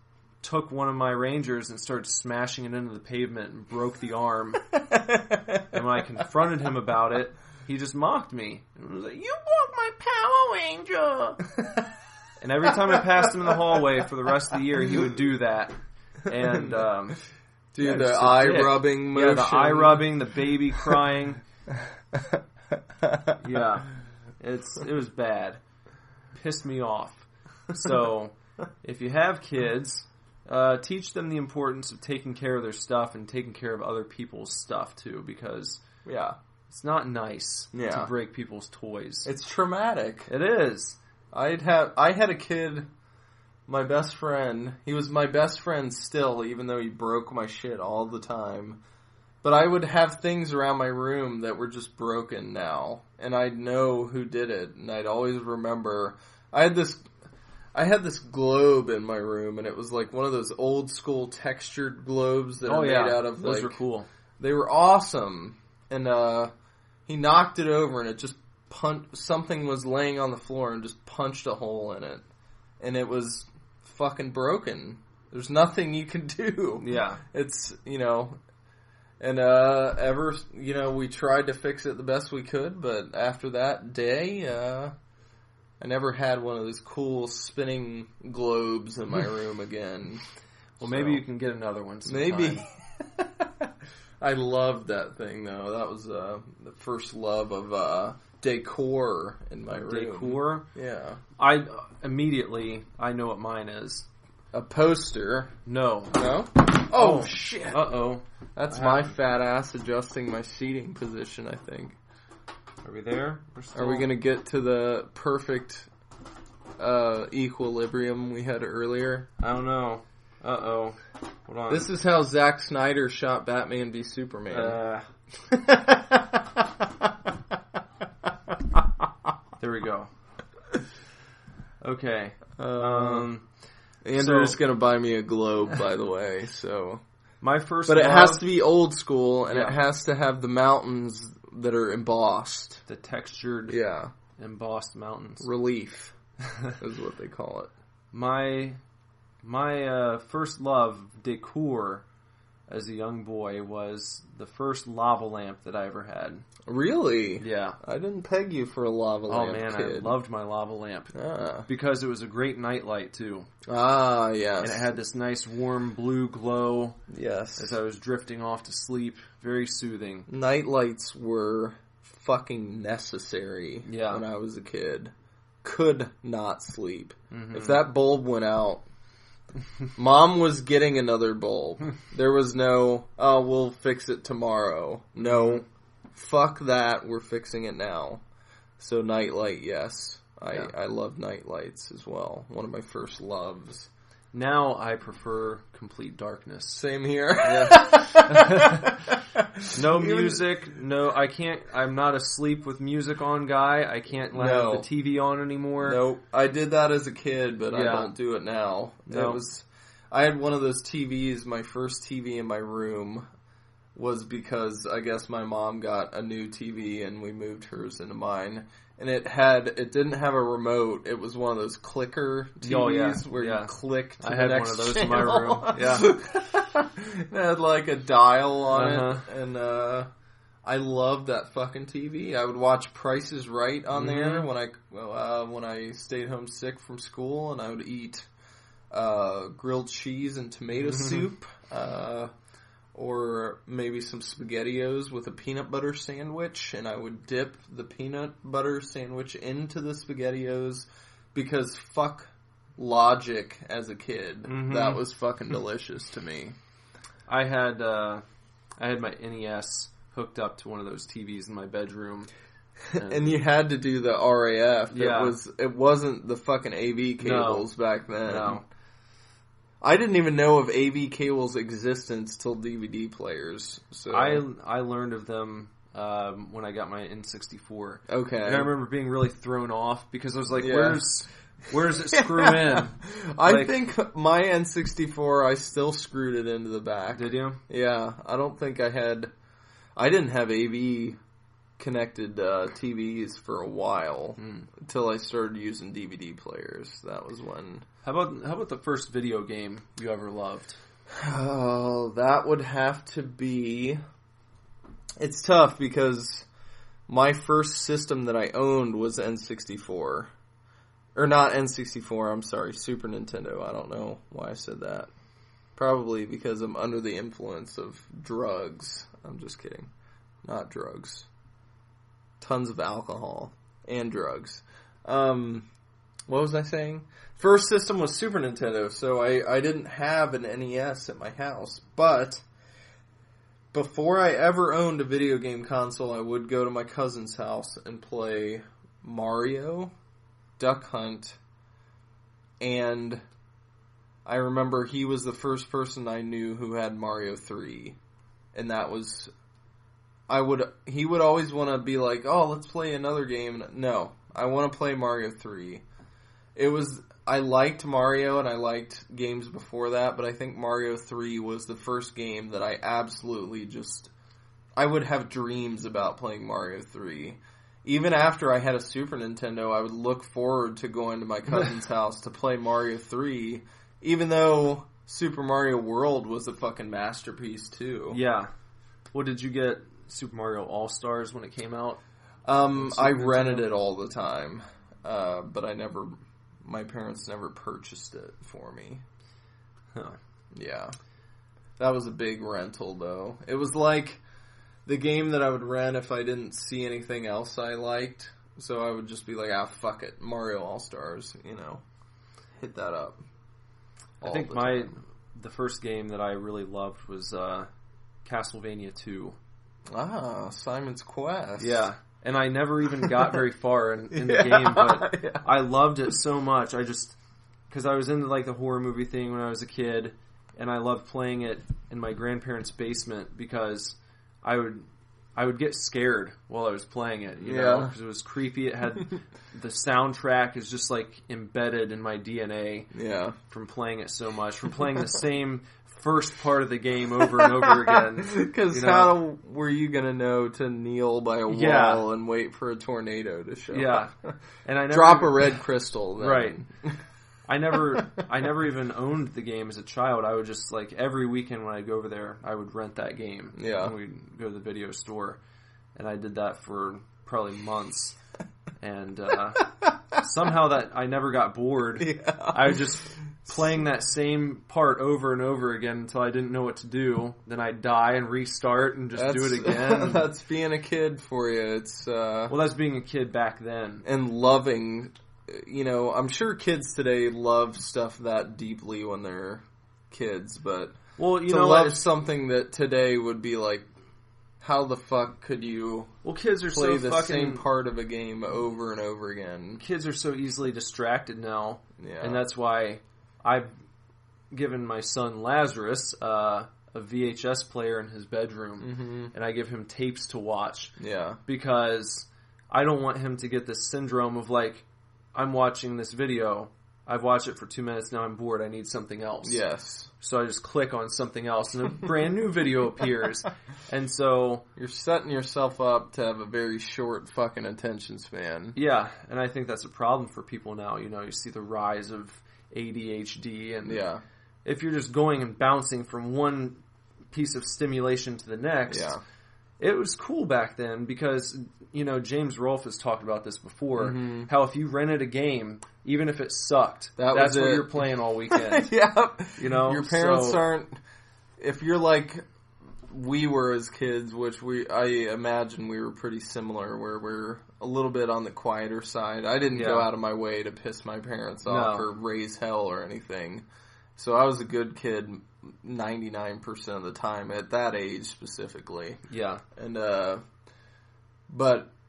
took one of my Rangers and started smashing it into the pavement and broke the arm. And when I confronted him about it, he just mocked me. And was like, "You broke my Power Ranger!" And every time I passed him in the hallway for the rest of the year, he would do that. And the eye rubbing motion. Yeah, the eye rubbing, the baby crying. Yeah, it was bad. Pissed me off. So, if you have kids, teach them the importance of taking care of their stuff and taking care of other people's stuff too, because it's not nice to break people's toys. It's traumatic. It is. I had a kid. My best friend, he was my best friend still, even though he broke my shit all the time. But I would have things around my room that were just broken now, and I'd know who did it, and I'd always remember. I had this globe in my room, and it was like one of those old school textured globes that are made out of those were cool. They were awesome, and he knocked it over, and it just something was laying on the floor and just punched a hole in it, and it was fucking broken. There's nothing you can do. Yeah. It's, and we tried to fix it the best we could, but after that day, I never had one of those cool spinning globes in my room again. Well, maybe you can get another one sometime. Maybe. I loved that thing, though. That was the first love of decor in my room. Decor? Yeah. I know what mine is. A poster. No. No? Oh, shit. Uh-oh. That's my fat ass adjusting my seating position, I think. Are we there? Are we going to get to the perfect equilibrium we had earlier? I don't know. Uh-oh. Hold on. This is how Zack Snyder shot Batman v Superman. There we go. Okay. Andrew's going to buy me a globe, by the way, so... My first But love, it has to be old school, and it has to have the mountains that are embossed. The textured, embossed mountains. Relief is what they call it. My first love, decor, as a young boy, was the first lava lamp that I ever had. Really? Yeah. I didn't peg you for a lava lamp, kid. I loved my lava lamp. Because it was a great nightlight, too. Ah, yes. And it had this nice warm blue glow. Yes. As I was drifting off to sleep. Very soothing. Nightlights were fucking necessary when I was a kid. Could not sleep. Mm-hmm. If that bulb went out, Mom was getting another bulb. There was no, we'll fix it tomorrow. No. Fuck that, we're fixing it now. So nightlight, yes. I love nightlights as well. One of my first loves. Now I prefer complete darkness. Same here. No music, I can't, I'm not a sleep with music on guy. I can't have the TV on anymore. Nope. I did that as a kid, but I don't do it now. No. I had one of those TVs, my first TV in my room was because I guess my mom got a new TV and we moved hers into mine. And it didn't have a remote. It was one of those clicker TVs where you click to the next channel. I had one of those in my room. Yeah. It had like a dial on it. And I loved that fucking TV. I would watch Price is Right on there when I stayed home sick from school, and I would eat grilled cheese and tomato soup. Or maybe some SpaghettiOs with a peanut butter sandwich, and I would dip the peanut butter sandwich into the SpaghettiOs because fuck logic as a kid. That was fucking delicious to me. I had my NES hooked up to one of those TVs in my bedroom. And you had to do the RAF. Yeah. It wasn't the fucking AV cables back then. No. I didn't even know of AV cables' existence till DVD players. So I learned of them when I got my N64. Okay. And I remember being really thrown off because I was like, where's Where does it screw in? I think my N64, I still screwed it into the back. Did you? Yeah, I don't think I didn't have AV connected TVs for a while until I started using DVD players. That was when. How about the first video game you ever loved? Oh, that would have to be. It's tough because my first system that I owned was N64. Or not N64, I'm sorry, Super Nintendo. I don't know why I said that. Probably because I'm under the influence of drugs. I'm just kidding. Not drugs. Tons of alcohol and drugs. What was I saying? First system was Super Nintendo, so I didn't have an NES at my house. But before I ever owned a video game console, I would go to my cousin's house and play Mario, Duck Hunt, and I remember he was the first person I knew who had Mario 3. And that was... he would always want to be like, oh, let's play another game. No, I want to play Mario 3. I liked Mario and I liked games before that, but I think Mario 3 was the first game that I absolutely I would have dreams about playing Mario 3. Even after I had a Super Nintendo, I would look forward to going to my cousin's house to play Mario 3, even though Super Mario World was a fucking masterpiece too. Yeah. Well, did you get Super Mario All-Stars when it came out? I rented it all the time, but my parents never purchased it for me. Huh. Yeah. That was a big rental, though. It was like the game that I would rent if I didn't see anything else I liked. So I would just be like, fuck it, Mario All-Stars, hit that up. I think the first game that I really loved was Castlevania 2. Ah, Simon's Quest. Yeah, and I never even got very far in the game, but I loved it so much. Because I was into like the horror movie thing when I was a kid, and I loved playing it in my grandparents' basement because I would get scared while I was playing it, know, because it was creepy. It had the soundtrack is just like embedded in my DNA. Yeah, from playing it so much, from playing the same first part of the game over and over again. Because how were you gonna know to kneel by a wall and wait for a tornado to show up? And I never drop a red crystal. Then. Right. I never even owned the game as a child. I would just, like, every weekend when I'd go over there, I would rent that game. Yeah. And we'd go to the video store. And I did that for probably months. And somehow that I never got bored. Yeah. I was just playing that same part over and over again until I didn't know what to do. Then I'd die and restart and just do it again. That's being a kid for you. It's well, that's being a kid back then. And loving... I'm sure kids today love stuff that deeply when they're kids, but love something that today would be like, how the fuck could you kids are play the same part of a game over and over again? Kids are so easily distracted now, and that's why I've given my son Lazarus a VHS player in his bedroom, and I give him tapes to watch, because I don't want him to get this syndrome of like, I'm watching this video, I've watched it for 2 minutes, now I'm bored, I need something else. Yes. So I just click on something else, and a brand new video appears. And so... You're setting yourself up to have a very short fucking attention span. Yeah, and I think that's a problem for people now. You see the rise of ADHD, and if you're just going and bouncing from one piece of stimulation to the next... It was cool back then because, James Rolfe has talked about this before, how if you rented a game, even if it sucked, that's what you're playing all weekend. Your parents aren't, if you're like we were as kids, which I imagine we were pretty similar, where we're a little bit on the quieter side. I didn't go out of my way to piss my parents off or raise hell or anything. So I was a good kid 99% of the time at that age specifically. Yeah. And,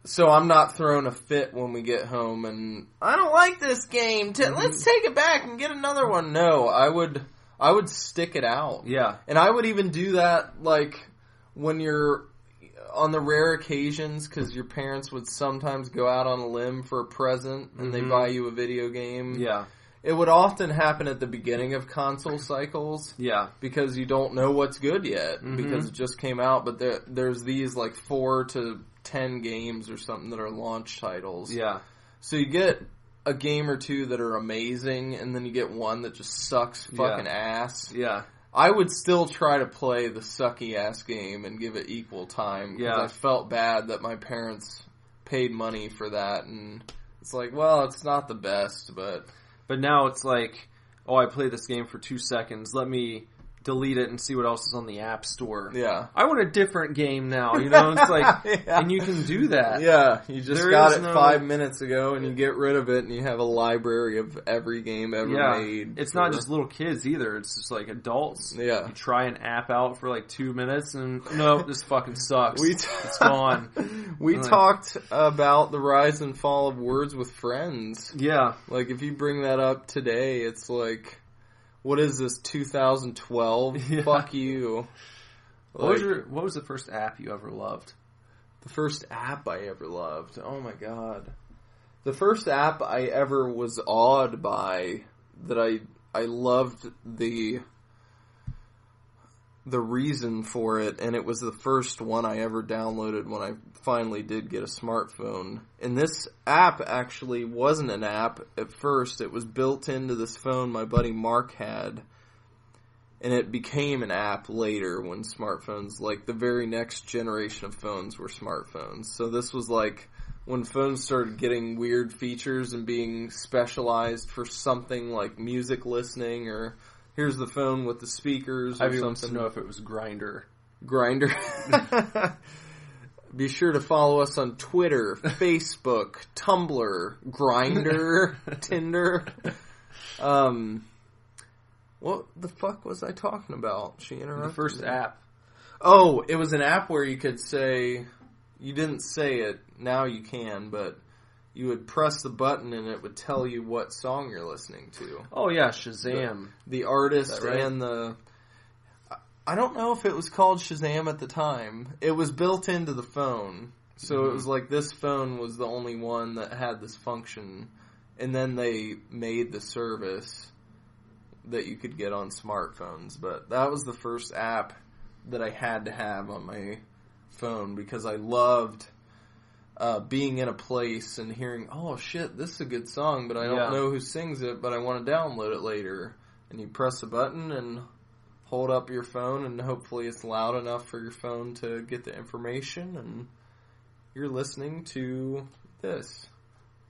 so I'm not throwing a fit when we get home and, I don't like this game. Let's take it back and get another one. No, I would stick it out. Yeah. And I would even do that, like, when you're on the rare occasions, because your parents would sometimes go out on a limb for a present and they buy you a video game. Yeah. It would often happen at the beginning of console cycles. Yeah. Because you don't know what's good yet, because it just came out, but there's these like 4 to 10 games or something that are launch titles. Yeah. So you get a game or two that are amazing, and then you get one that just sucks fucking ass. Yeah. I would still try to play the sucky-ass game and give it equal time, because I felt bad that my parents paid money for that, and it's like, well, it's not the best, but... But now it's like, oh, I played this game for 2 seconds, let me delete it and see what else is on the App Store. Yeah. I want a different game now, you know? It's like, and you can do that. Yeah, you just got it 5 minutes ago and you get rid of it and you have a library of every game ever made. It's not just little kids either, it's just like adults. Yeah. You try an app out for like 2 minutes and, no, this fucking sucks. It's gone. We talked about the rise and fall of Words with Friends. Yeah. Like, if you bring that up today, it's like... What is this, 2012? Yeah. Fuck you. What was the first app you ever loved? The first app I ever loved? Oh my god. The first app I ever was awed by, that I loved the reason for it, and it was the first one I ever downloaded when I finally did get a smartphone. And this app actually wasn't an app at first. It was built into this phone my buddy Mark had, and it became an app later when smartphones, like the very next generation of phones were smartphones. So this was like when phones started getting weird features and being specialized for something like music listening, or here's the phone with the speakers or Everyone wants to something. know if it was Grindr. Grindr. Be sure to follow us on Twitter, Facebook, Tumblr, Grindr, Tinder. What the fuck was I talking about? She interrupted The first me. app. Oh, it was an app where you could say... You didn't say it. Now you can, but... You would press the button and it would tell you what song you're listening to. Oh yeah, Shazam. The artist right? and the... I don't know if it was called Shazam at the time. It was built into the phone. So it was like this phone was the only one that had this function. And then they made the service that you could get on smartphones. But that was the first app that I had to have on my phone because I loved... being in a place and hearing, oh shit, this is a good song, but I don't know who sings it, but I want to download it later. And you press a button and hold up your phone, and hopefully it's loud enough for your phone to get the information, and you're listening to this.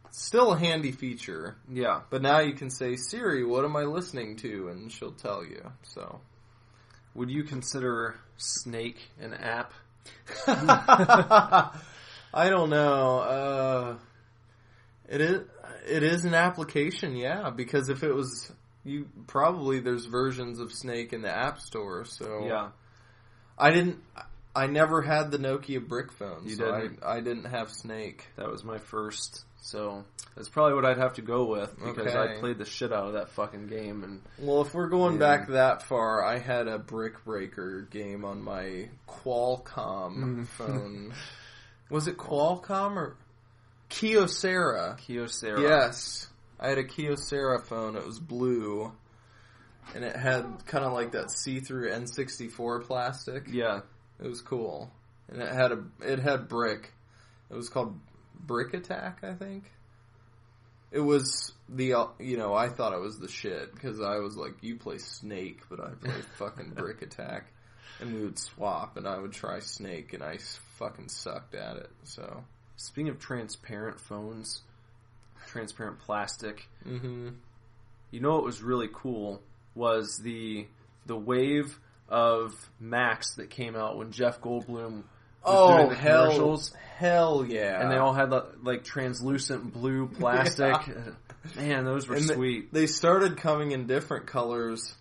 It's still a handy feature. Yeah. But now you can say, Siri, what am I listening to? And she'll tell you. So, Would you consider Snake an app? I don't know. It is an application, yeah, because if it was there's versions of Snake in the App Store, so Yeah. I never had the Nokia brick phone, You so didn't? I didn't have Snake. That was my first, so that's probably what I'd have to go with because Okay. I played the shit out of that fucking game. And Well, if we're going back that far, I had a Brick Breaker game on my Qualcomm phone. Was it Qualcomm or Kyocera? Kyocera. Yes. I had a Kyocera phone. It was blue. And it had kind of like that see-through N64 plastic. Yeah. It was cool. And it had brick. It was called Brick Attack, I think. It was I thought it was the shit. Because I was like, you play Snake, but I play fucking Brick Attack. And we would swap, and I would try Snake, and I fucking sucked at it, so... Speaking of transparent phones, transparent plastic, you know what was really cool was the wave of Macs that came out when Jeff Goldblum was doing the commercials. Hell yeah. And they all had like translucent blue plastic. Man, those were sweet. They started coming in different colors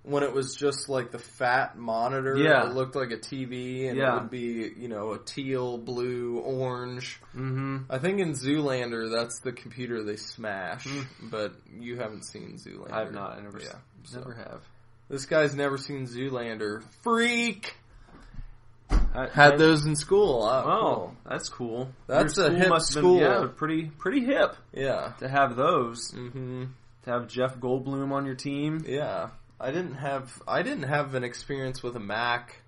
when it was just like the fat monitor. Yeah. It looked like a TV, and it would be, a teal, blue, orange. Mm-hmm. I think in Zoolander, that's the computer they smash, but you haven't seen Zoolander. I have not. I never So. have. This guy's never seen Zoolander. Freak! Had those in school. Oh, Cool. that's cool. That's Your a hip must have school. Been, pretty hip. Yeah. To have those. Mm-hmm. To have Jeff Goldblum on your team. Yeah. I didn't have an experience with a Mac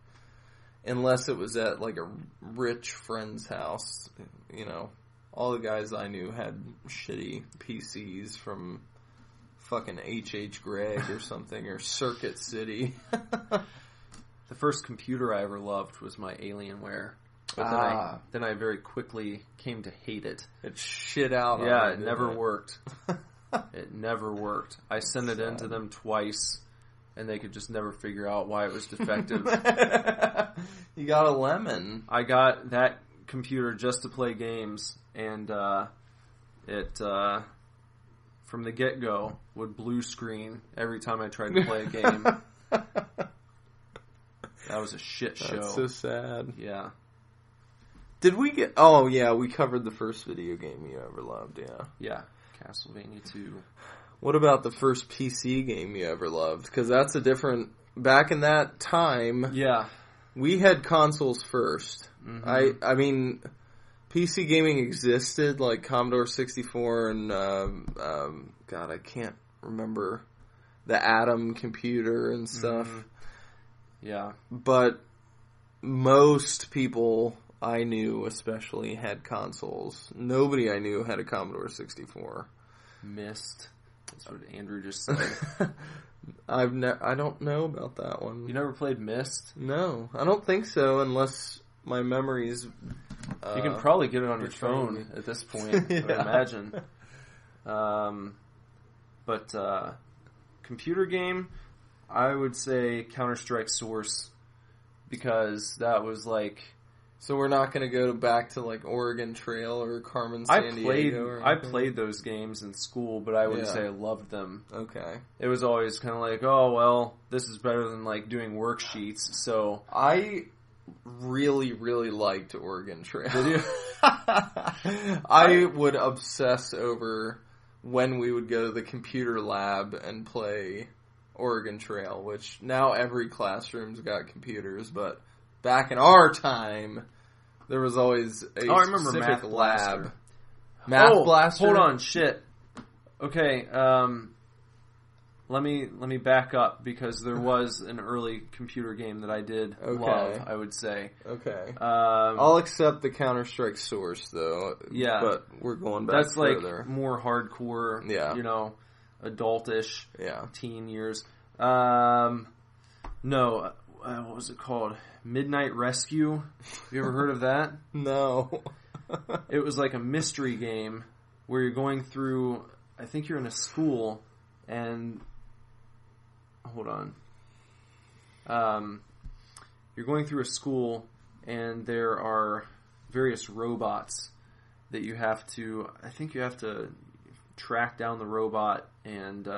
unless it was at like a rich friend's house. You know, all the guys I knew had shitty PCs from fucking H.H. Gregg or something, or Circuit City. The first computer I ever loved was my Alienware. But then I very quickly came to hate it. It shit out on Yeah, me, it never didn't worked. It never worked. I sent it into them twice, and they could just never figure out why it was defective. You got a lemon. I got that computer just to play games, and it from the get-go would blue screen every time I tried to play a game. That was a shit show. That's so sad. Yeah. Did we get... Oh, yeah, we covered the first video game you ever loved, yeah. Yeah. Castlevania 2. What about the first PC game you ever loved? Because that's a different... Back in that time... Yeah. We had consoles first. Mm-hmm. I mean, PC gaming existed, like Commodore 64 and, God, I can't remember, the Atom computer and stuff. Mm-hmm. Yeah. But most people I knew especially had consoles. Nobody I knew had a Commodore 64. Myst. That's what Andrew just said. I don't know about that one. You never played Myst? No, I don't think so, unless my memories... you can probably get it on your phone at this point, Yeah. I would imagine. But computer game, I would say Counter-Strike Source, because that was like... So we're not going to go back to like Oregon Trail or Carmen Sandiego or I anything? played those games in school, but I wouldn't Yeah. say I loved them. Okay. It was always kind of like, oh, well, this is better than like doing worksheets, so... I really, really liked Oregon Trail. Did you? I would obsess over when we would go to the computer lab and play Oregon Trail, which now every classroom's got computers, but back in our time, there was always a I remember specific Math lab. Blaster. Math Blaster? Hold on, shit. Okay, let me back up, because there was an early computer game that I did love, I would say. Okay. Um, I'll accept the Counter-Strike Source, though. Yeah. But we're going back that's further. like more hardcore, Yeah. you know, adultish, Yeah. teen years. No, what was it called? Midnight Rescue? Have you ever heard of that? No. It was like a mystery game where you're going through, I think you're in a school, and hold on. You're going through a school, and there are various robots that you have to, I think you have to track down the robot and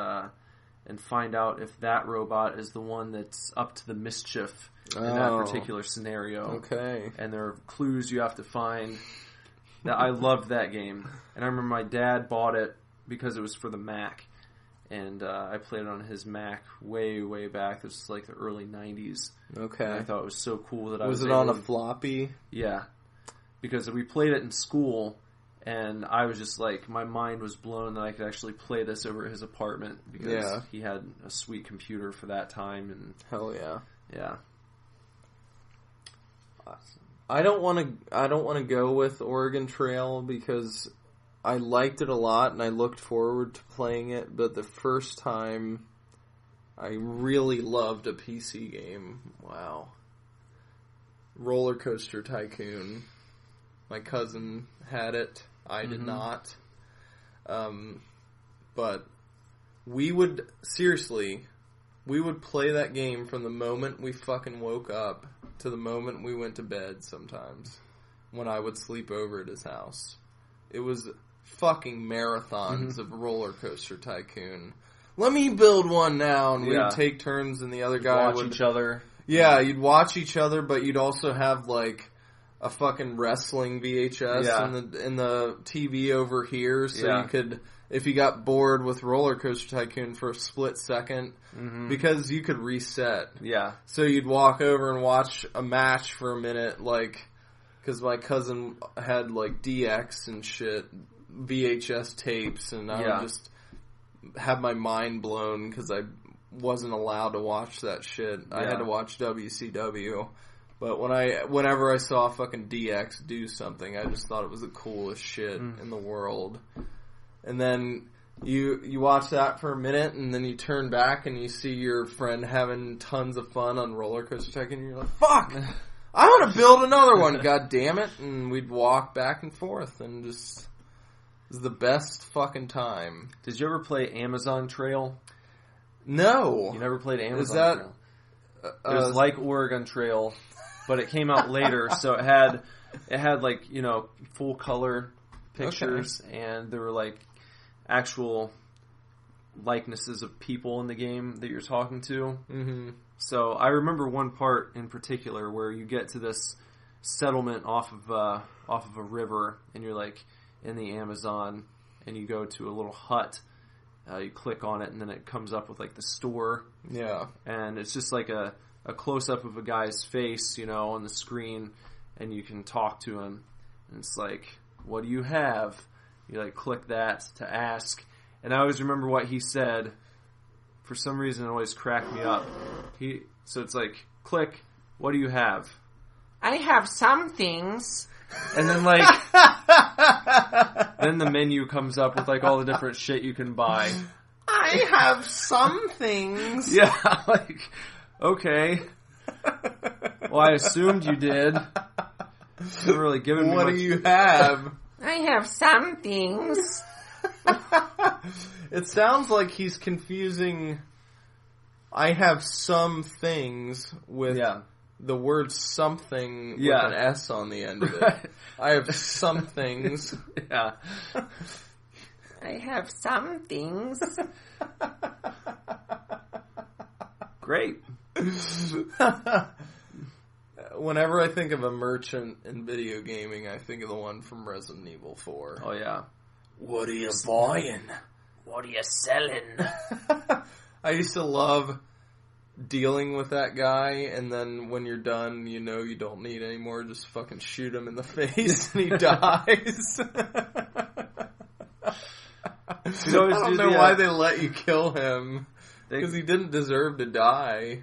find out if that robot is the one that's up to the mischief in that particular scenario. Okay. And there are clues you have to find. Now, I loved that game. And I remember my dad bought it because it was for the Mac. And I played it on his Mac way, way back. This was like the early 90s. Okay. And I thought it was so cool that I was it able on a to- floppy? Yeah. Because we played it in school, and I was just like, my mind was blown that I could actually play this over at his apartment, because he had a sweet computer for that time. And Hell yeah. yeah. I don't want to go with Oregon Trail because I liked it a lot and I looked forward to playing it, but the first time I really loved a PC game. Wow. Roller Coaster Tycoon. My cousin had it. I did not. But we would play that game from the moment we fucking woke up to the moment we went to bed sometimes when I would sleep over at his house. It was fucking marathons of Roller Coaster Tycoon. Let me build one now, and we'd take turns, and the other guy Watch would... each other. Yeah, you'd watch each other, but you'd also have, like, a fucking wrestling VHS in the TV over here, so you could if you got bored with Roller Coaster Tycoon for a split second, because you could reset. Yeah. So you'd walk over and watch a match for a minute, like, because my cousin had, like, DX and shit, VHS tapes, and I would just have my mind blown because I wasn't allowed to watch that shit. I had to watch WCW. But whenever I saw fucking DX do something, I just thought it was the coolest shit in the world. And then you watch that for a minute, and then you turn back and you see your friend having tons of fun on Roller Coaster Tycoon, and you're like, fuck! I want to build another one, god damn it! And we'd walk back and forth, and just... It was the best fucking time. Did you ever play Amazon Trail? No. You never played Amazon Trail? It was like Oregon Trail, but it came out later, so it had like, full color pictures, and there were like actual likenesses of people in the game that you're talking to. Mm-hmm. So I remember one part in particular where you get to this settlement off of a river, and you're like in the Amazon, and you go to a little hut. You click on it, and then it comes up with like the store. Yeah, and it's just like a close up of a guy's face, on the screen, and you can talk to him. And it's like, what do you have? You like click that to ask, and I always remember what he said. For some reason, it always cracked me up. So it's like, click, what do you have? I have some things. And then like, then the menu comes up with like all the different shit you can buy. I have some things. Yeah, like, okay. Well, I assumed you did. You haven't really given me What much. do you have? I have some things. It sounds like he's confusing I have some things with the word something with an S on the end of it. Right. I have some things. Yeah. I have some things. Great. Whenever I think of a merchant in video gaming, I think of the one from Resident Evil 4. Oh, yeah. What are you buying? What are you selling? I used to love dealing with that guy, and then when you're done, you know you don't need anymore, just fucking shoot him in the face and he dies. I don't know why they let you kill him, because he didn't deserve to die.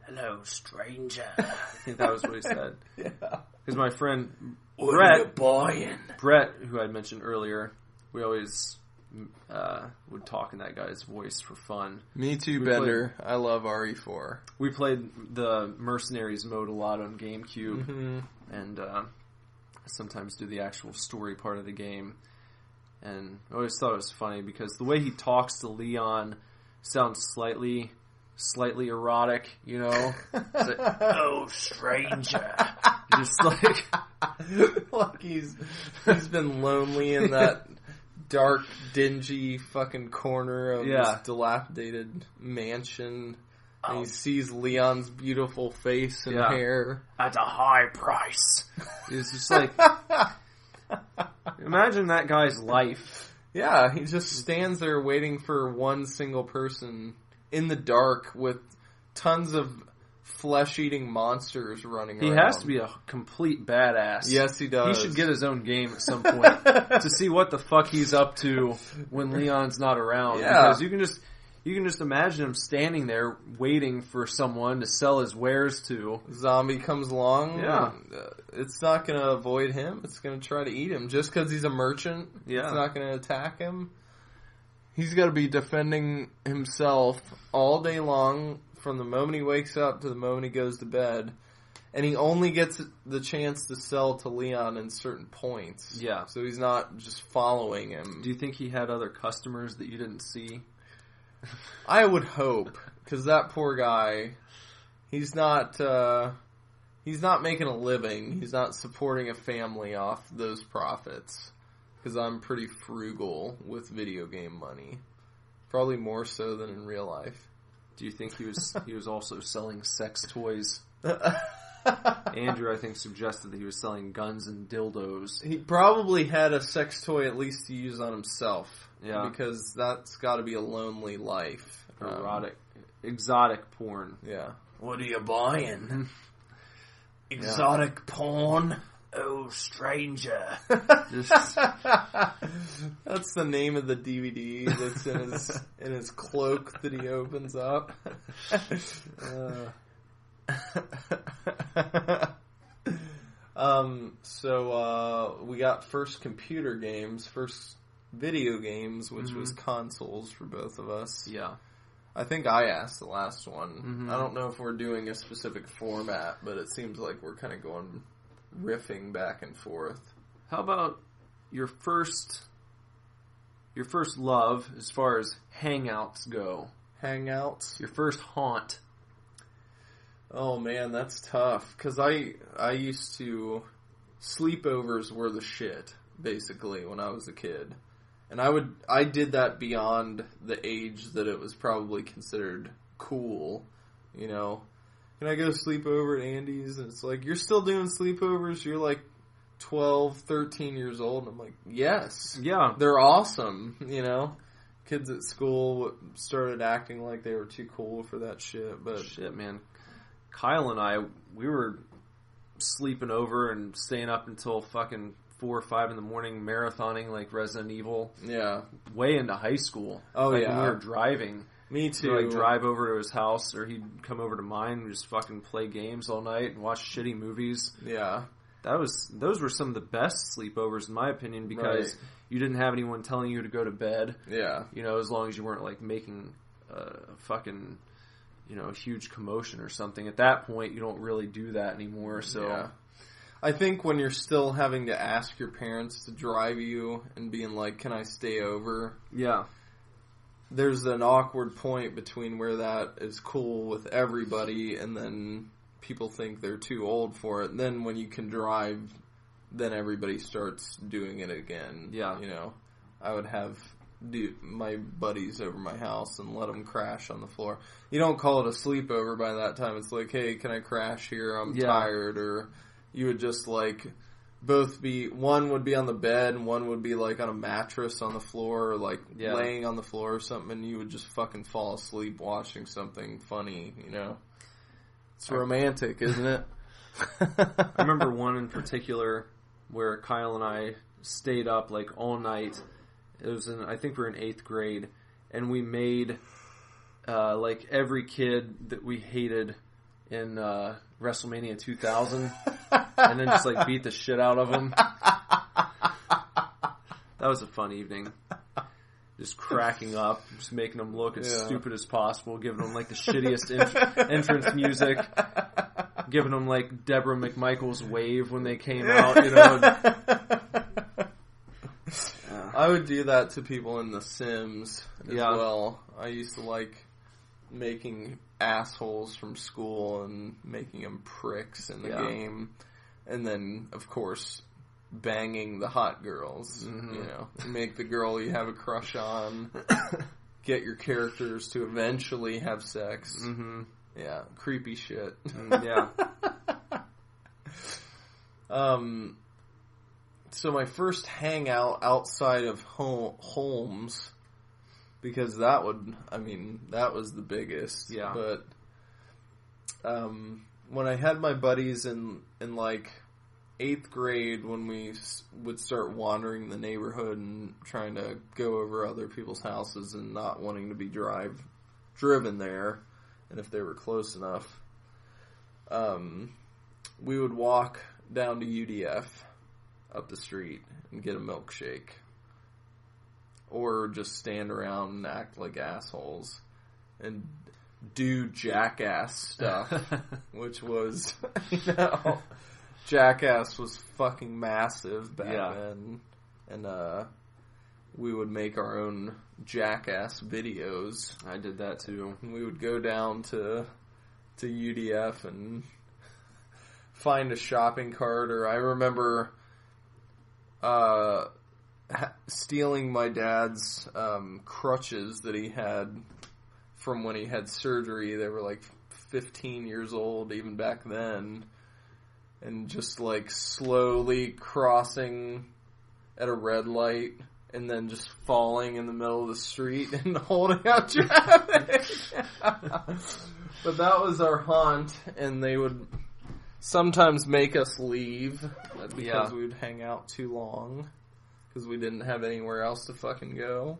Hello, stranger. I think that was what he said. Yeah. Because my friend Brett, who I mentioned earlier, we always would talk in that guy's voice for fun. Me too, Bender. I love RE4. We played the Mercenaries mode a lot on GameCube, and sometimes do the actual story part of the game. And I always thought it was funny because the way he talks to Leon sounds slightly erotic, you know? It's like, oh, stranger. Just like... like he's been lonely in that dark, dingy fucking corner of this dilapidated mansion. And he sees Leon's beautiful face and hair. At a high price. It's just like... Imagine that guy's life. Yeah, he just stands there waiting for one single person in the dark with tons of flesh-eating monsters running around. He has to be a complete badass. Yes, he does. He should get his own game at some point to see what the fuck he's up to when Leon's not around. Yeah. Because you can just imagine him standing there waiting for someone to sell his wares to. Zombie comes along. Yeah. It's not going to avoid him. It's going to try to eat him. Just because he's a merchant, it's not going to attack him. He's got to be defending himself all day long from the moment he wakes up to the moment he goes to bed. And he only gets the chance to sell to Leon in certain points. Yeah. So he's not just following him. Do you think he had other customers that you didn't see? I would hope, because that poor guy, he's not making a living. He's not supporting a family off those profits. Because I'm pretty frugal with video game money, probably more so than in real life. Do you think he was also selling sex toys? Andrew, I think, suggested that he was selling guns and dildos. He probably had a sex toy at least to use on himself. Yeah. Because that's got to be a lonely life. Erotic, exotic porn. Yeah. What are you buying? Exotic porn? Oh, stranger. That's the name of the DVD that's in his cloak that he opens up. So we got first video games, which was consoles for both of us. Yeah. I think I asked the last one. I don't know if we're doing a specific format, but it seems like we're kind of going riffing back and forth. How about your first love as far as hangouts go? Hangouts? Your first haunt. Oh man, that's tough. Because I used to... Sleepovers were the shit, basically, when I was a kid. And I did that beyond the age that it was probably considered cool, you know. Can I go sleep over at Andy's? And it's like, you're still doing sleepovers? You're like 12, 13 years old. And I'm like, yes. Yeah. They're awesome, you know. Kids at school started acting like they were too cool for that shit. But shit, man. Kyle and I, we were sleeping over and staying up until fucking 4 or 5 in the morning marathoning like Resident Evil. Yeah. Way into high school. Oh, like, yeah. when we were driving. Me too. We'd, like, drive over to his house, or he'd come over to mine and just fucking play games all night and watch shitty movies. Yeah. Those were some of the best sleepovers, in my opinion, because you didn't have anyone telling you to go to bed. Yeah. You know, as long as you weren't, like, making a fucking, you know, a huge commotion or something. At that point, you don't really do that anymore, so... Yeah. I think when you're still having to ask your parents to drive you and being like, can I stay over? Yeah. There's an awkward point between where that is cool with everybody and then people think they're too old for it. And then when you can drive, then everybody starts doing it again. Yeah. You know, I would have my buddies over my house and let them crash on the floor. You don't call it a sleepover by that time. It's like, hey, can I crash here? I'm tired. Or you would just like... one would be on the bed and one would be like on a mattress on the floor or like laying on the floor or something, and you would just fucking fall asleep watching something funny, you know? It's romantic, isn't it? I remember one in particular where Kyle and I stayed up like all night. It was I think we were in 8th grade, and we made like every kid that we hated in WrestleMania 2000, and then just like beat the shit out of them. That was a fun evening. Just cracking up, just making them look as stupid as possible, giving them like the shittiest entrance music, giving them like Deborah McMichael's wave when they came out, you know. I would do that to people in The Sims as well. I used to like making assholes from school and making them pricks in the game. And then, of course, banging the hot girls. Mm-hmm. You know, make the girl you have a crush on, get your characters to eventually have sex. Mm-hmm. Yeah, creepy shit. Yeah. So my first hangout outside of Holmes, because that was the biggest. Yeah. But when I had my buddies in like 8th grade, when we would start wandering the neighborhood and trying to go over other people's houses and not wanting to be driven there, and if they were close enough, we would walk down to UDF up the street and get a milkshake. Or just stand around and act like assholes and do jackass stuff, which was, you know, Jackass was fucking massive back then. And we would make our own Jackass videos. I did that too. And we would go down to UDF and find a shopping cart, or I remember stealing my dad's crutches that he had from when he had surgery. They were like 15 years old even back then. and just like slowly crossing at a red light and then just falling in the middle of the street and holding out traffic. But that was our haunt, and they would sometimes make us leave because we would hang out too long because we didn't have anywhere else to fucking go.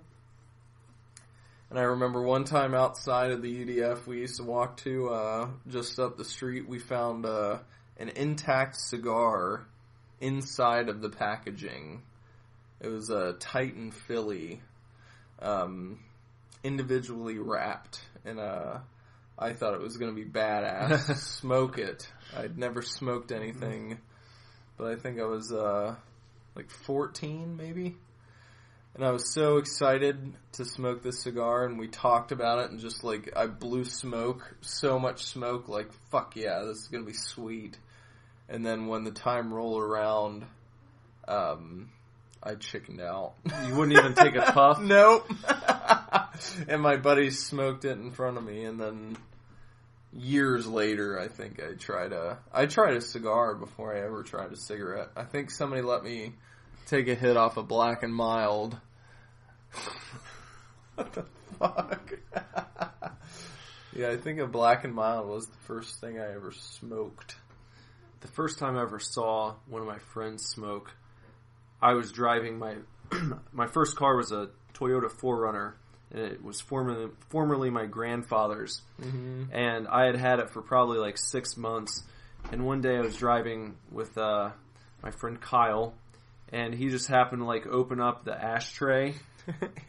And I remember one time outside of the UDF we used to walk to, just up the street, we found an intact cigar inside of the packaging. It was a Titan Philly, individually wrapped, and I thought it was going to be badass. Smoke it. I'd never smoked anything, but I think I was like 14 maybe. And I was so excited to smoke this cigar, and we talked about it, and just like, I blew smoke, so much smoke, like, fuck yeah, this is gonna be sweet. And then when the time rolled around, I chickened out. You wouldn't even take a puff? Nope. And my buddies smoked it in front of me, and then years later, I think I tried a cigar before I ever tried a cigarette. I think somebody let me take a hit off a Black and Mild. What the fuck? Yeah, I think a Black and Mild was the first thing I ever smoked. The first time I ever saw one of my friends smoke, I was driving my first car was a Toyota 4Runner, and it was formerly my grandfather's. Mm-hmm. And I had it for probably like 6 months. And one day I was driving with my friend Kyle, and he just happened to like open up the ashtray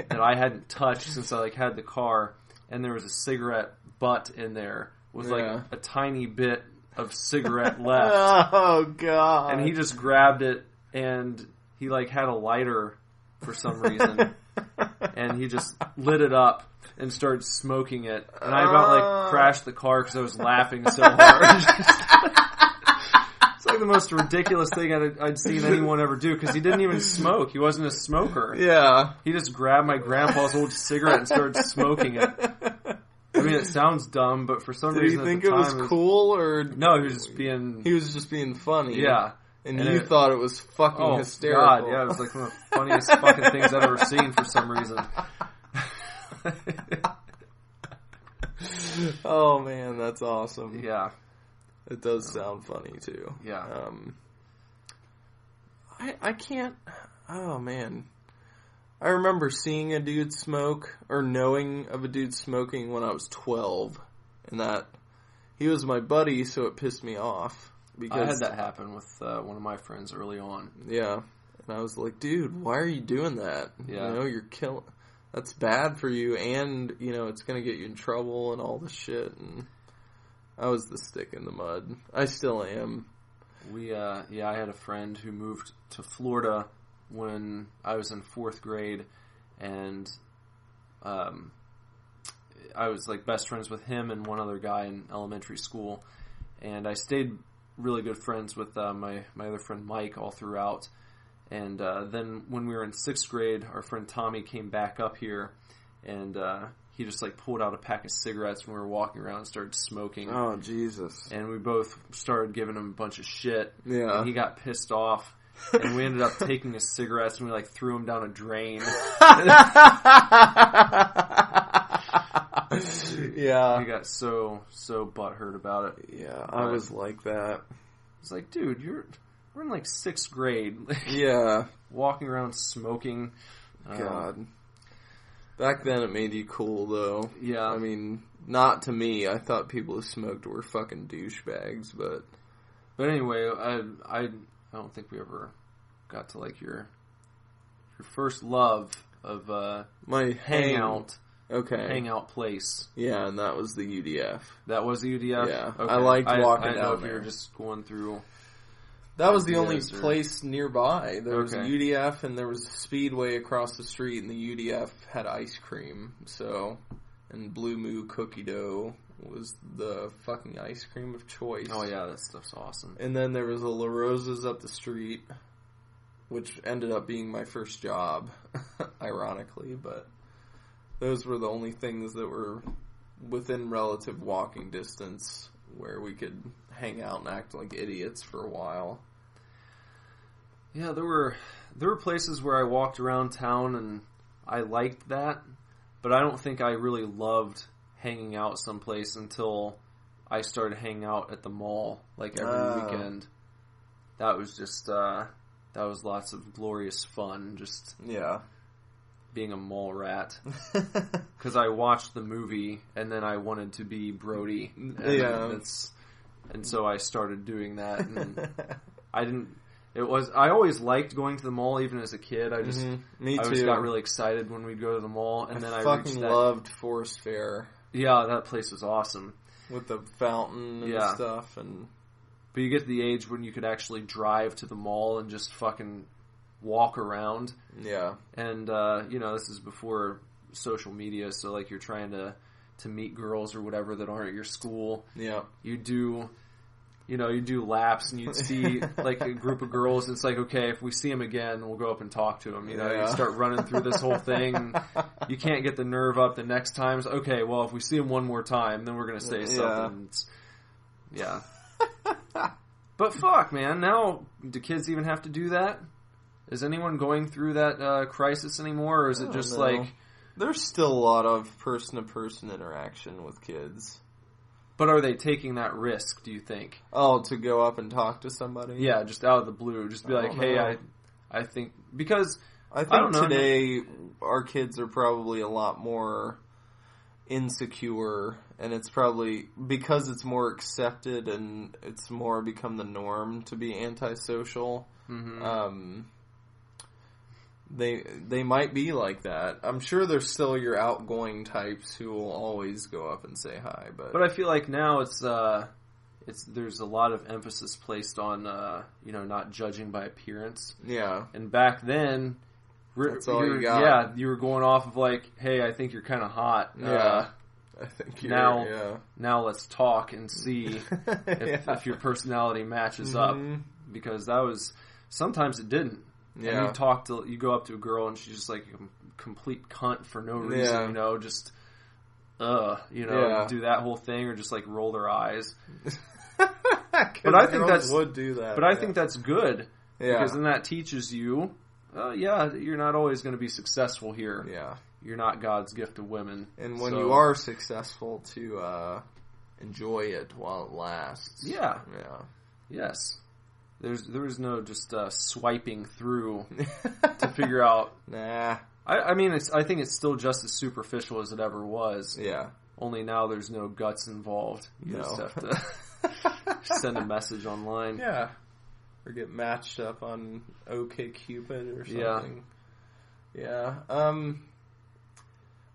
that I hadn't touched since I like had the car, and there was a cigarette butt in there with like a tiny bit of cigarette left. Oh god. And he just grabbed it, and he like had a lighter for some reason, and he just lit it up and started smoking it, and I about like crashed the car because I was laughing so hard. It's like the most ridiculous thing I'd seen anyone ever do, because he didn't even smoke. He wasn't a smoker. Yeah. He just grabbed my grandpa's old cigarette and started smoking it. I mean, it sounds dumb, but for some reason Did you think at the it time was cool, or no? He was just being funny. Yeah. And you thought it was fucking hysterical. God, yeah, it was like one of the funniest fucking things I've ever seen for some reason. Oh man, that's awesome. Yeah. It does sound funny too. Yeah. I can't, oh man. I remember seeing a dude smoke, or knowing of a dude smoking when I was 12. And that, he was my buddy, so it pissed me off. Because I had that happen with one of my friends early on. Yeah. And I was like, dude, why are you doing that? Yeah. You know, you're killing, that's bad for you, and, you know, it's going to get you in trouble and all this shit. And I was the stick in the mud. I still am. I had a friend who moved to Florida when I was in 4th grade, and I was like best friends with him and one other guy in elementary school, and I stayed really good friends with my other friend Mike all throughout. And then when we were in 6th grade, our friend Tommy came back up here, and he just like pulled out a pack of cigarettes when we were walking around and started smoking. Oh, Jesus. And we both started giving him a bunch of shit. Yeah. And he got pissed off, and we ended up taking his cigarettes and we like threw him down a drain. Yeah. He got so butthurt about it. Yeah, I was like that. It's like, dude, we're in like 6th grade. Yeah. Walking around smoking. God. Back then it made you cool, though. Yeah. I mean, not to me. I thought people who smoked were fucking douchebags, but... But anyway, I don't think we ever got to like your first love of my hangout. Okay. Hangout place. Yeah, and that was the UDF. That was the UDF? Yeah. Okay. I liked walking I know down if there. you were just going through... That was the only place nearby. There was a Okay. UDF, and there was a Speedway across the street, and the UDF had ice cream. So, and Blue Moo cookie dough was the fucking ice cream of choice. Oh yeah, that stuff's awesome. And then there was a La Rosa's up the street, which ended up being my first job, ironically, but those were the only things that were within relative walking distance where we could hang out and act like idiots for a while. Yeah, there were places where I walked around town and I liked that, but I don't think I really loved hanging out someplace until I started hanging out at the mall like every weekend. That was just that was lots of glorious fun, just being a mall rat. Because I watched the movie and then I wanted to be Brody. And so I started doing that, and I always liked going to the mall even as a kid. I always got really excited when we'd go to the mall, and then I fucking loved Forest Fair. Yeah, that place was awesome. With the fountain and stuff. But you get to the age when you could actually drive to the mall and just fucking walk around. Yeah. And, this is before social media, so, like, you're trying to meet girls or whatever that aren't at your school. Yeah. You do laps and you'd see, like, a group of girls, and it's like, okay, if we see them again, we'll go up and talk to them. You start running through this whole thing, and you can't get the nerve up the next time. So, okay, well, if we see them one more time, then we're going to say something. Yeah. But fuck, man, now, do kids even have to do that? Is anyone going through that crisis anymore, or is it just like... There's still a lot of person-to-person interaction with kids. But are they taking that risk, do you think? Oh, to go up and talk to somebody? Yeah, just out of the blue. Just be like, hey, I think... Because... I think today our kids are probably a lot more insecure, and it's probably because it's more accepted and it's more become the norm to be antisocial. Mm-hmm. They might be like that. I'm sure there's still your outgoing types who will always go up and say hi, but I feel like now there's a lot of emphasis placed on not judging by appearance. Yeah. And back then, that's all you got. Yeah, you were going off of like, hey, I think you're kind of hot. Yeah. I think now let's talk and see if your personality matches up, because sometimes it didn't. Yeah. And you go up to a girl and she's just like a complete cunt for no reason, just, do that whole thing or just like roll their eyes. But I think would do that. But I think that's good. Yeah. Because then that teaches you, you're not always going to be successful here. Yeah. You're not God's gift to women. And when you are successful, to enjoy it while it lasts. Yeah. Yeah. Yes. There was no just swiping through to figure out. Nah. I think it's still just as superficial as it ever was. Yeah. Only now there's no guts involved. You just have to send a message online. Yeah. Or get matched up on OkCupid or something. Yeah.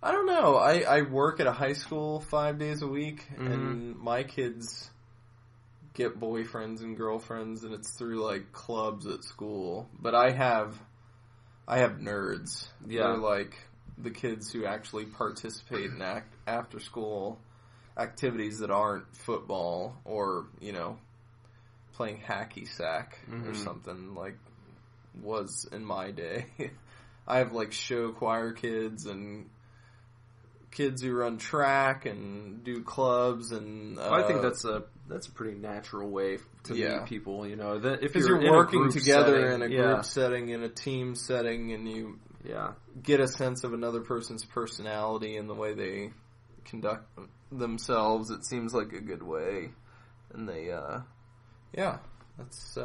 I don't know. I work at a high school 5 days a week, and my kids get boyfriends and girlfriends, and it's through like clubs at school. But I have nerds. Yeah. They're like the kids who actually participate in after school activities that aren't football or, playing hacky sack or something like was in my day. I have like show choir kids and kids who run track and do clubs, and I think that's a pretty natural way to meet people. If you're working together in a group setting, in a team setting, and you get a sense of another person's personality and the way they conduct themselves. It seems like a good way, and they that's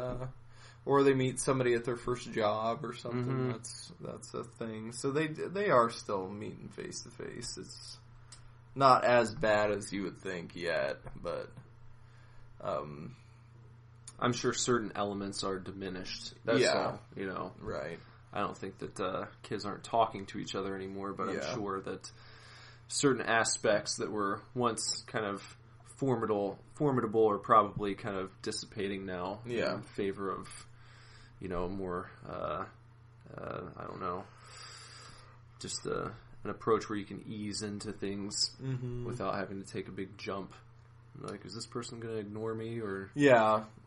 or they meet somebody at their first job or something. That's a thing. So they are still meeting face to face. It's not as bad as you would think yet, but I'm sure certain elements are diminished. That's all, Right. I don't think that kids aren't talking to each other anymore, but I'm sure that certain aspects that were once kind of formidable are probably kind of dissipating now in favor of more, I don't know, just an approach where you can ease into things without having to take a big jump. Like, is this person going to ignore me? Or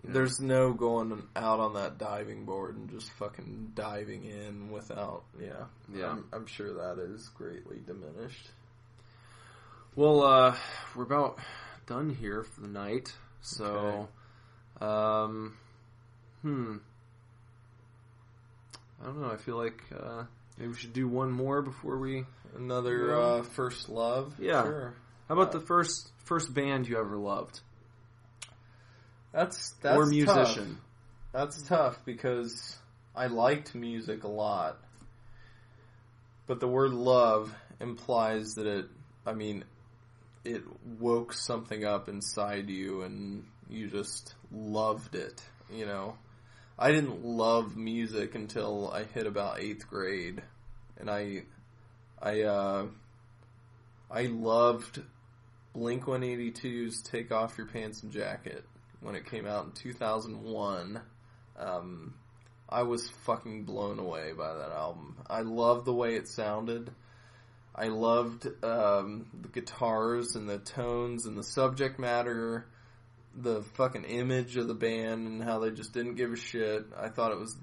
there's no going out on that diving board and just fucking diving in without, I'm sure that is greatly diminished. Well, we're about done here for the night. So, Okay. I don't know. I feel like maybe we should do one more before we... Another first love? Yeah. Sure. How about the first band you ever loved? That's or musician? Tough. That's tough because I liked music a lot. But the word love implies that it woke something up inside you and you just loved it, you know? I didn't love music until I hit about 8th grade. And I loved Blink-182's Take Off Your Pants and Jacket when it came out in 2001. I was fucking blown away by that album. I loved the way it sounded. I loved the guitars and the tones and the subject matter, the fucking image of the band and how they just didn't give a shit. I thought it was,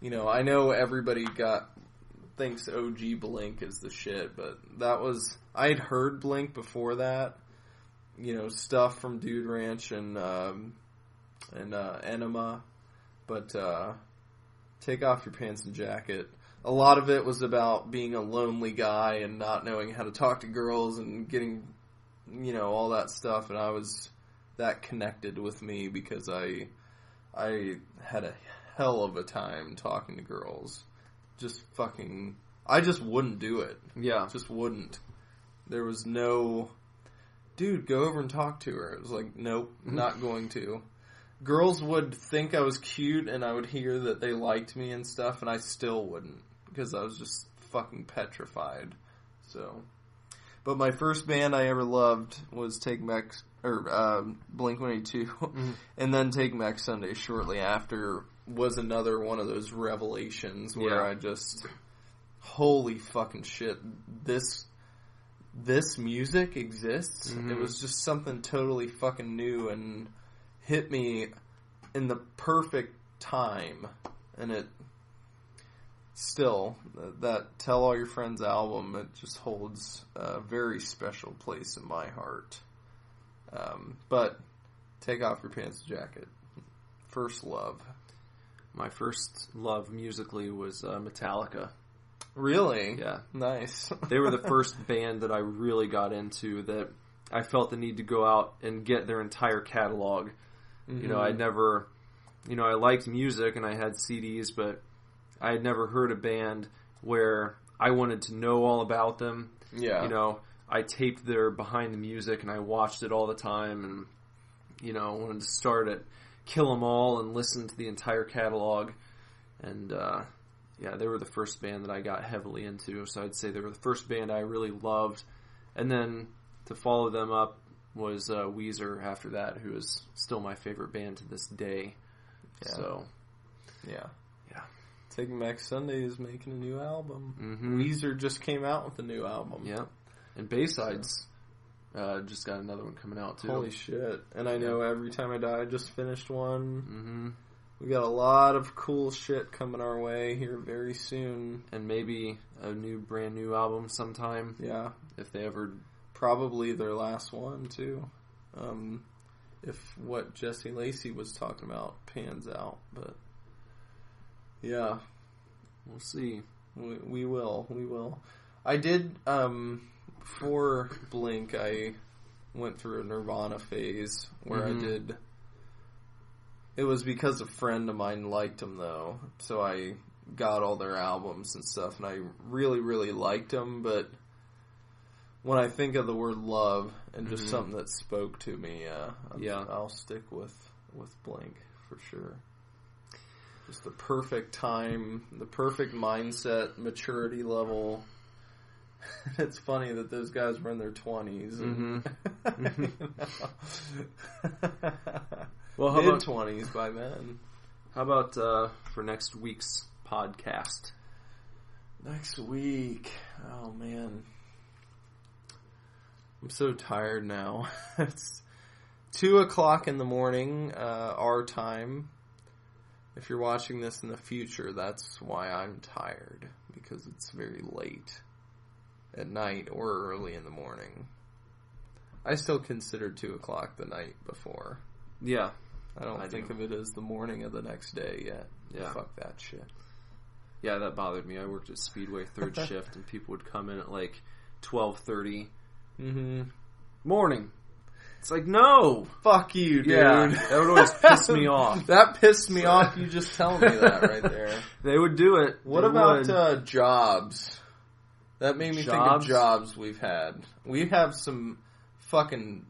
I know everybody thinks OG Blink is the shit, but I had heard Blink before that, stuff from Dude Ranch and Enema, but Take Off Your Pants and Jacket, a lot of it was about being a lonely guy and not knowing how to talk to girls and getting, all that stuff, and that connected with me because I had a hell of a time talking to girls. I just wouldn't do it. Yeah. Just wouldn't. There was no, dude, go over and talk to her. It was like, nope, not going to. Girls would think I was cute and I would hear that they liked me and stuff and I still wouldn't because I was just fucking petrified. So, but my first band I ever loved was Blink-182 and then Take Back Sunday shortly after was another one of those revelations where I just, holy fucking shit, this music exists. It was just something totally fucking new and hit me in the perfect time, and it still, that Tell All Your Friends album, it just holds a very special place in my heart. But Take Off Your Pants and Jacket, first love. My first love musically was Metallica. Really? Yeah. Nice. They were the first band that I really got into that I felt the need to go out and get their entire catalog. I'd never, I liked music and I had CDs, but I had never heard a band where I wanted to know all about them. Yeah. I taped their behind the music and I watched it all the time and, wanted to start at Kill 'Em All and listen to the entire catalog. And, they were the first band that I got heavily into. So I'd say they were the first band I really loved. And then to follow them up was Weezer after that, who is still my favorite band to this day. Yeah. So, yeah. Taking Back Sunday is making a new album. Mm-hmm. Weezer just came out with a new album. Yeah. And Bayside's just got another one coming out, too. Holy shit. And I know Every Time I Die just finished one. Mm-hmm. We got a lot of cool shit coming our way here very soon. And maybe a brand new album sometime. Yeah. If they ever... Probably their last one, too. If what Jesse Lacey was talking about pans out. But, yeah. We'll see. We will. I did, for Blink, I went through a Nirvana phase where I did... It was because a friend of mine liked them, though. So I got all their albums and stuff, and I really, really liked them, but... When I think of the word love and just something that spoke to me, I'll stick with Blink for sure. Just the perfect time, the perfect mindset, maturity level. It's funny that those guys were in their 20s. And Well, mid-20s by then. How about for next week's podcast? Next week? Oh, man. I'm so tired now. It's 2:00 in the morning, our time. If you're watching this in the future, that's why I'm tired. Because it's very late at night or early in the morning. I still consider 2 o'clock the night before. Yeah. I don't think of it as the morning of the next day yet. Yeah. Fuck that shit. Yeah, that bothered me. I worked at Speedway third shift, and people would come in at like 12:30. Mm-hmm. Morning. It's like, no! Fuck you, dude. Yeah, that would always piss me off. That pissed me off, you just telling me that right there. They would do it. What about jobs? That made me think of jobs we've had. We'll have some fucking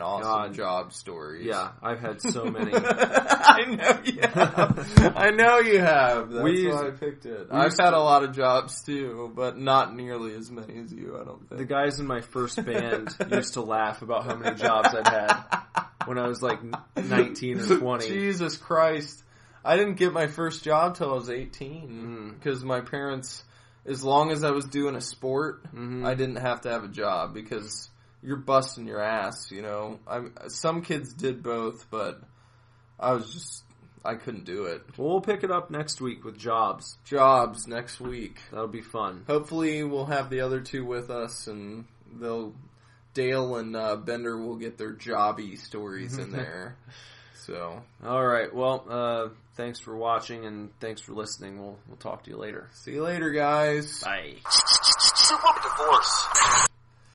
awesome job stories. Yeah, I've had so many. I know you have. I know you have. That's why I picked it. I've had a lot of jobs too, but not nearly as many as you, I don't think. The guys in my first band used to laugh about how many jobs I'd had when I was like 19 or 20. Jesus Christ. I didn't get my first job till I was 18 because my parents, as long as I was doing a sport, I didn't have to have a job because you're busting your ass, you know. Some kids did both, but I couldn't do it. Well, we'll pick it up next week with jobs. Jobs next week. That'll be fun. Hopefully we'll have the other two with us, and Dale and Bender will get their jobby stories in there. So, all right. Well, thanks for watching and thanks for listening. We'll talk to you later. See you later, guys. Bye. SUPERDIVORCE.